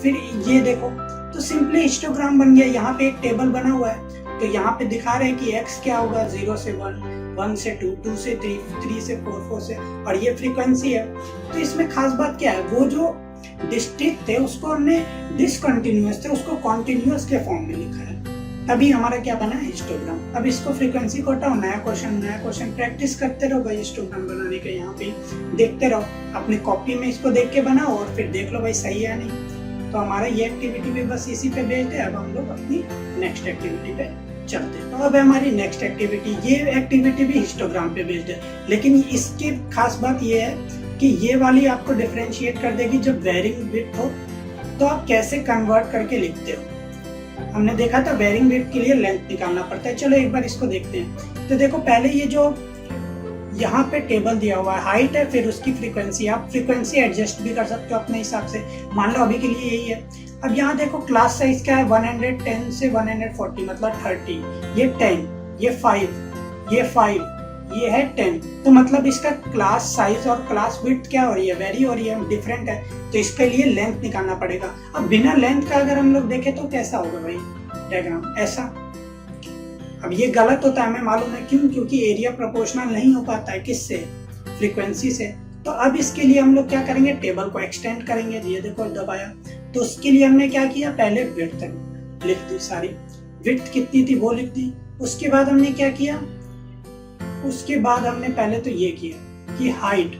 फिर ये देखो तो सिंपली हिस्टोग्राम बन गया। यहाँ पे एक टेबल बना हुआ है, तो यहाँ पे दिखा रहे हैं कि x क्या होगा 0 से 1 1 से 2 2 से 3 3 से 4 4 से, और ये फ्रीक्वेंसी है। तो इसमें खास बात क्या है, वो जो डिस्ट्रिक्ट थे उसको हमने डिसकंटिन्यूअस थे उसको कॉन्टिन्यूअस के फॉर्म में लिखा है, तभी हमारा क्या बना हिस्टोग्राम। अब इसको फ्रीक्वेंसी को हटाओ, नया क्वेश्चन प्रैक्टिस करते रहो भाई हिस्टोग्राम बनाने के। यहाँ पे देखते रहो अपनी कॉपी में, इसको देख के बनाओ और फिर देख लो भाई सही है नहीं। तो हमारा ये एक्टिविटी भी बस इसी पे बेस्ड है। अब हम लोग अपनी नेक्स्ट एक्टिविटी पे चलते हैं। तो अब हमारी नेक्स्ट एक्टिविटी, ये एक्टिविटी भी हिस्टोग्राम पे बेस्ड है, लेकिन इसकी खास बात ये है कि ये वाली आपको डिफरेंशिएट कर देगी जब वेरिंग विड्थ हो तो आप कैसे कन्वर्ट करके लिखते हो। हमने देखा था वेरिंग विड्थ के लिए लेंथ निकालना पड़ता है। चलो एक बार इसको देखते हैं। तो देखो पहले ये जो यहाँ पे टेबल दिया हुआ है हाइट है, फिर उसकी फ्रीक्वेंसी, आप फ्रीक्वेंसी एडजस्ट भी कर सकते हो अपने हिसाब से। मान लो अभी के लिए यही है। अब यहाँ देखो क्लास साइज क्या है 110 से 140 मतलब 30, ये 10, ये 5, ये 5, ये है 10। तो मतलब इसका क्लास साइज और क्लास विड्थ क्या हो रही है, वेरी हो रही है, डिफरेंट है। तो इसके लिए लेंथ निकालना पड़ेगा। अब बिना लेंथ का अगर हम लोग देखें तो कैसा होगा भाई डायग्राम, ऐसा। अब ये गलत होता है हमें मालूम है, क्यों, क्योंकि एरिया प्रोपोर्शनल नहीं हो पाता है किससे, फ्रीक्वेंसी से। तो अब इसके लिए हम लोग क्या करेंगे, टेबल को एक्सटेंड करेंगे। ये देखो दबाया, तो उसके लिए हमने क्या किया, पहले विड्थ लिख दी, सारी विड्थ कितनी थी वो लिख दी। उसके बाद हमने क्या किया, उसके बाद हमने पहले तो ये किया कि हाइट,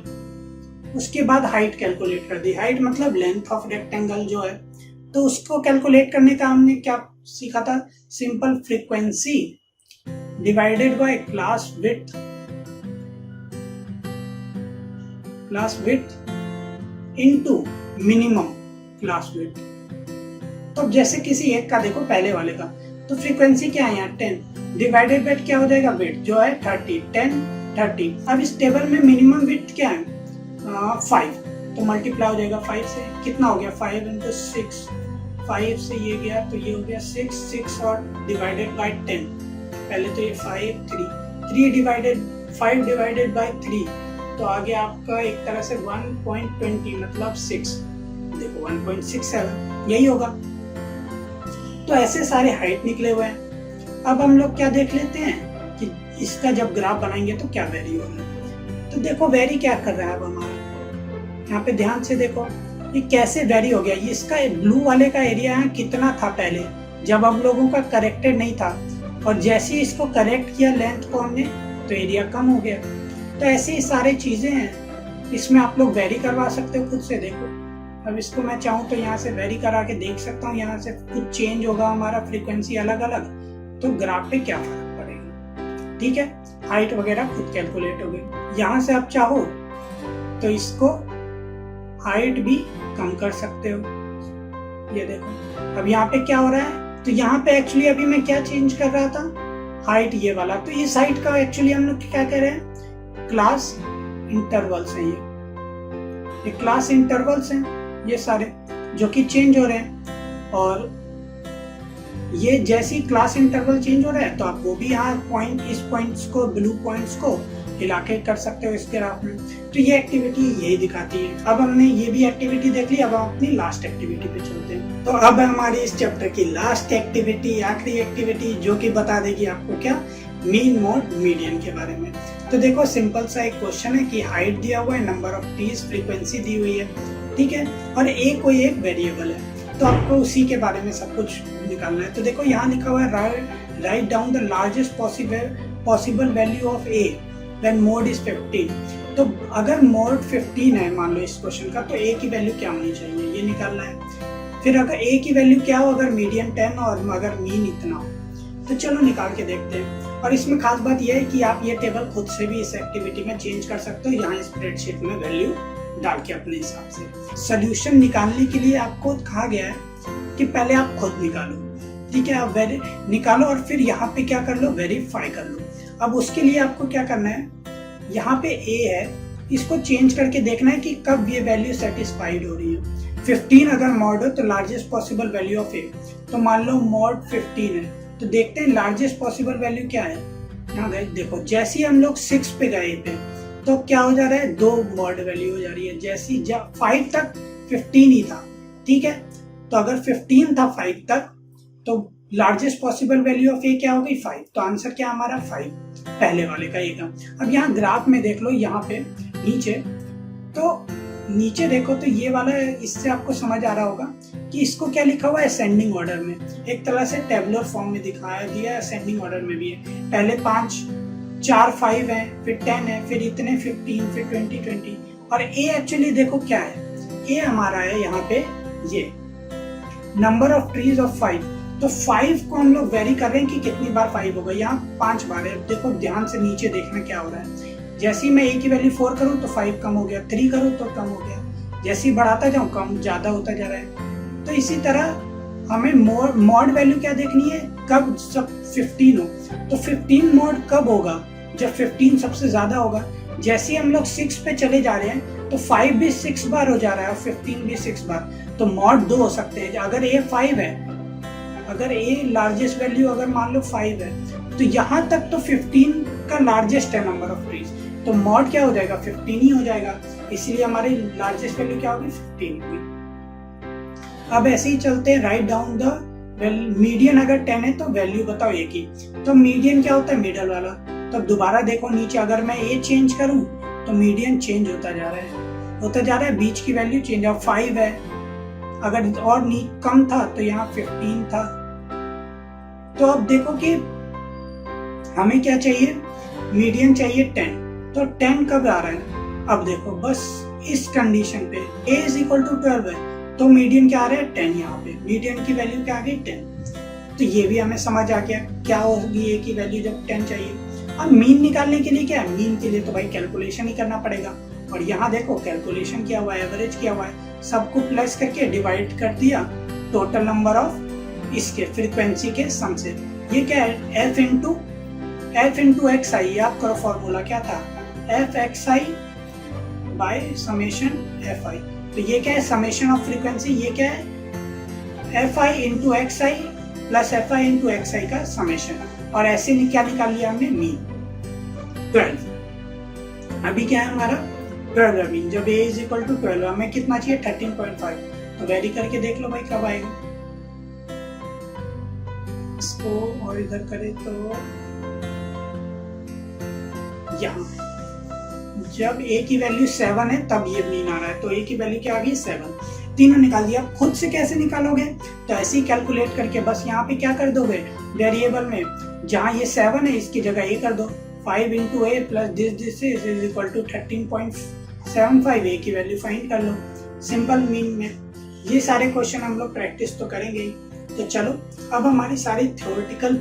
उसके बाद हाइट कैलकुलेट कर दी। हाइट मतलब लेंथ ऑफ रेक्टेंगल जो है, तो उसको कैलकुलेट करने का हमने क्या सीखा था, simple frequency divided by class width into minimum class width. तो जैसे किसी एक का देखो पहले वाले का, तो फ्रीक्वेंसी क्या है यहाँ 10 डिवाइडेड बाय क्या हो जाएगा विड्थ जो है 30, 10 30। अब इस टेबल में मिनिमम विड्थ क्या है 5, तो मल्टीप्लाई हो जाएगा 5 से, कितना हो गया 5 into 6, 5 से ये गया तो ये हो गया 6 और डिवाइडेड बाय 10। पहले तो ये 5 डिवाइडेड 5 डिवाइडेड बाय 3, तो आ गया आपका एक तरह से 1.20 मतलब 6, देखो 1.67 यही होगा। तो ऐसे सारे हाइट निकले हुए हैं। अब हम लोग क्या देख लेते हैं कि इसका जब ग्राफ बनाएंगे तो क्या वेरी हो रहा है। तो देखो वेरी क्या कर रहा है अब हमारा, यहाँ पे ध्यान से देखो ये कैसे वेरी हो गया। ये इसका ब्लू वाले का एरिया है कितना था पहले जब हम लोगों का करेक्टेड नहीं था, और जैसे ही इसको करेक्ट किया लेंथ को हमने तो एरिया कम हो गया। तो ऐसे ही सारी चीजें हैं, इसमें आप लोग वेरी करवा सकते हो खुद से। देखो अब इसको मैं चाहूँ तो यहाँ से वेरी करा के देख सकता हूँ, यहाँ से कुछ चेंज होगा हमारा फ्रीक्वेंसी अलग अलग, तो ग्राफ पे क्या फर्क पड़ेगा। ठीक है, हाइट वगैरह खुद कैलकुलेट हो गई। यहाँ से आप चाहो तो इसको हाइट भी कम कर सकते हो। ये देखो अब यहाँ पे क्या हो रहा है, तो यहाँ पे एक्चुअली अभी मैं क्या चेंज कर रहा था, हाइट ये वाला। तो इस हाइट का एक्चुअली हम लोग क्या कह रहे हैं, क्लास इंटरवल्स हैं। ये क्लास इंटरवल्स हैं ये सारे जो कि चेंज हो रहे हैं। और ये जैसी क्लास इंटरवल चेंज हो रहा है तो आप वो भी यहाँ पॉइंट, इस पॉइंट्स को, ब्लू पॉइंट्स को हिला के कर सकते हो इस ग्राफ में। तो ये एक्टिविटी यही दिखाती है। अब हमने ये भी एक्टिविटी देख ली, अब हम अपनी लास्ट एक्टिविटी पे चलते हैं। तो अब हमारी इस चैप्टर की लास्ट एक्टिविटी, आखिरी एक्टिविटी, जो कि बता देगी आपको क्या, मीन, मोड, मीडियन के बारे में। तो देखो सिंपल सा एक क्वेश्चन है कि हाइट दिया हुआ है, नंबर ऑफ ट्रीज, फ्रीक्वेंसी दी हुई है, ठीक है, और ए कोई एक वेरिएबल है, तो आपको उसी के बारे में सब कुछ निकालना है। तो देखो यहाँ लिखा हुआ है write down the largest possible value of A when mode is 15। तो अगर मोड 15 है मान लो इस क्वेश्चन का, तो ए की वैल्यू क्या होनी चाहिए ये निकालना है। फिर अगर ए की वैल्यू क्या हो, अगर मीडियन 10 और अगर मीन इतना हो, तो चलो निकाल के देखते हैं। और इसमें खास बात यह है कि आप ये टेबल खुद से भी इस एक्टिविटी में चेंज कर सकते हो, यहाँ स्प्रेडशीट में वैल्यू डाल के अपने हिसाब से। सोल्यूशन निकालने के लिए आपको कहा गया है कि पहले आप खुद निकालो, ठीक है, आप निकालो और फिर यहाँ पे क्या कर लो, वेरीफाई कर लो। अब उसके लिए आपको क्या करना है, यहाँ पे ए है, इसको चेंज करके देखना है कि कब ये वैल्यू सेटिस्फाइड हो रही है। 15 अगर मॉड हो तो लार्जेस्ट पॉसिबल वैल्यू ऑफ ए, तो मान लो मॉड 15 है, तो देखते हैं लार्जेस्ट पॉसिबल वैल्यू क्या है। यहाँ गए देखो, जैसे ही हम लोग 6 पे गए पे तो क्या हो जा रहा है, 2 मॉड वैल्यू हो जा रही है। जैसे 5 तक 15 ही था, ठीक है, तो अगर 15 था 5 तक, तो लार्जेस्ट पॉसिबल वैल्यू ऑफ ए क्या हो गई, 5। तो आंसर क्या हमारा 5, पहले वाले का ए का। अब यहाँ ग्राफ में देख लो, यहाँ पे नीचे, तो नीचे देखो तो ये वाला, इससे आपको समझ आ रहा होगा कि इसको क्या लिखा हुआ है, असेंडिंग ऑर्डर में। एक तरह से टेबुलर फॉर्म में दिखाया दिया है, असेंडिंग ऑर्डर में भी है। पहले 5, 4, 5 है, फिर 10 है, फिर इतने 15, फिर 20। और ए एक्चुअली देखो क्या है, ए हमारा है यहाँ पे ये नंबर ऑफ ट्रीज ऑफ 5। तो 5 को हम लोग वेरी कर रहे हैं कि कितनी बार 5 होगा, यहाँ 5 बार है। देखो ध्यान से नीचे देखना क्या हो रहा है, जैसे ही मैं ए की वैल्यू 4 करूँ तो 5 कम हो गया, 3 करूँ तो कम हो गया, जैसे ही बढ़ाता जाऊँ कम ज्यादा होता जा रहा है। तो इसी तरह हमें मॉड वैल्यू क्या देखनी है, कब सब 15 हो, तो 15 मॉड कब होगा, जब 15 सबसे ज्यादा होगा। जैसे ही हम लोग 6 पे चले जा रहे हैं तो 5 भी 6 बार हो जा रहा है और 15 भी 6 बार, तो मॉड 2 हो सकते हैं। अगर ए 5 है, अगर ए लार्जेस्ट वैल्यू अगर मान लो 5 है, तो यहाँ तक तो 15 का लार्जेस्ट है नंबर ऑफ ट्रीज, तो मॉड क्या हो जाएगा, 15 ही हो जाएगा। इसलिए हमारी लार्जेस्ट वैल्यू क्या होगी, 15 होगी। अब ऐसे ही चलते हैं, राइट डाउन द मीडियन अगर 10 है तो वैल्यू बताओ ए की। तो मीडियन क्या होता है, मिडल वाला। तो दोबारा देखो नीचे, अगर मैं ए चेंज करूं तो मीडियन चेंज होता जा रहा है, बीच की वैल्यू चेंज। अब 5 है, अगर और कम था तो यहाँ 15 था। तो अब देखो कि हमें क्या चाहिए, मीडियन चाहिए 10। तो 10 कब आ रहा है, अब देखो बस इस कंडीशन पे a इज इक्वल टू 12 है, तो मीडियन क्या आ रहा है, 10। यहाँ पे मीडियन की वैल्यू क्या आ गई, 10। तो ये भी हमें समझ आ गया क्या होगी a की वैल्यू जब 10 चाहिए। अब मीन निकालने के लिए क्या है, मीन के लिए तो भाई कैलकुलेशन ही करना पड़ेगा। और यहाँ देखो कैलकुलेशन किया हुआ है, एवरेज किया हुआ है, सबको प्लस करके डिवाइड कर दिया टोटल नंबर ऑफ इसके फ्रीक्वेंसी के सम से। ये क्या है, f इंटू एक्स आई, याद करो फॉर्मूला क्या था, F x I by summation F I. तो ये क्या है, समेशन ऑफ फ्रीक्वेंसी, ये क्या है, F I into X I plus F I into X I का समेशन। और ऐसे क्या निकाल लिया हमने, मीन 12। अभी क्या है हमारा 12 मीन, जब a इज इक्वल टू 12, हमें कितना चाहिए 13.5। तो वेरी करके देख लो भाई कब आएगा। इसको और इधर करें तो यहाँ जब a की वैल्यू 7 है तब ये मीन आ रहा है, तो a की वैल्यू क्या आ गई 7। तीनों निकाल दिया। खुद से कैसे निकालोगे, तो ऐसे ही कैलकुलेट करके बस यहाँ पे क्या कर दोगे, वेरिएबल में जहाँ ये 7 है इसकी जगह ये कर दो 5 into A plus this is equal to 13.75, A की वैल्यू फाइंड कर लो सिंपल मीन में। ये सारे क्वेश्चन हम लोग प्रैक्टिस तो करेंगे ही। तो चलो अब हमारी सारी थ्योरेटिकल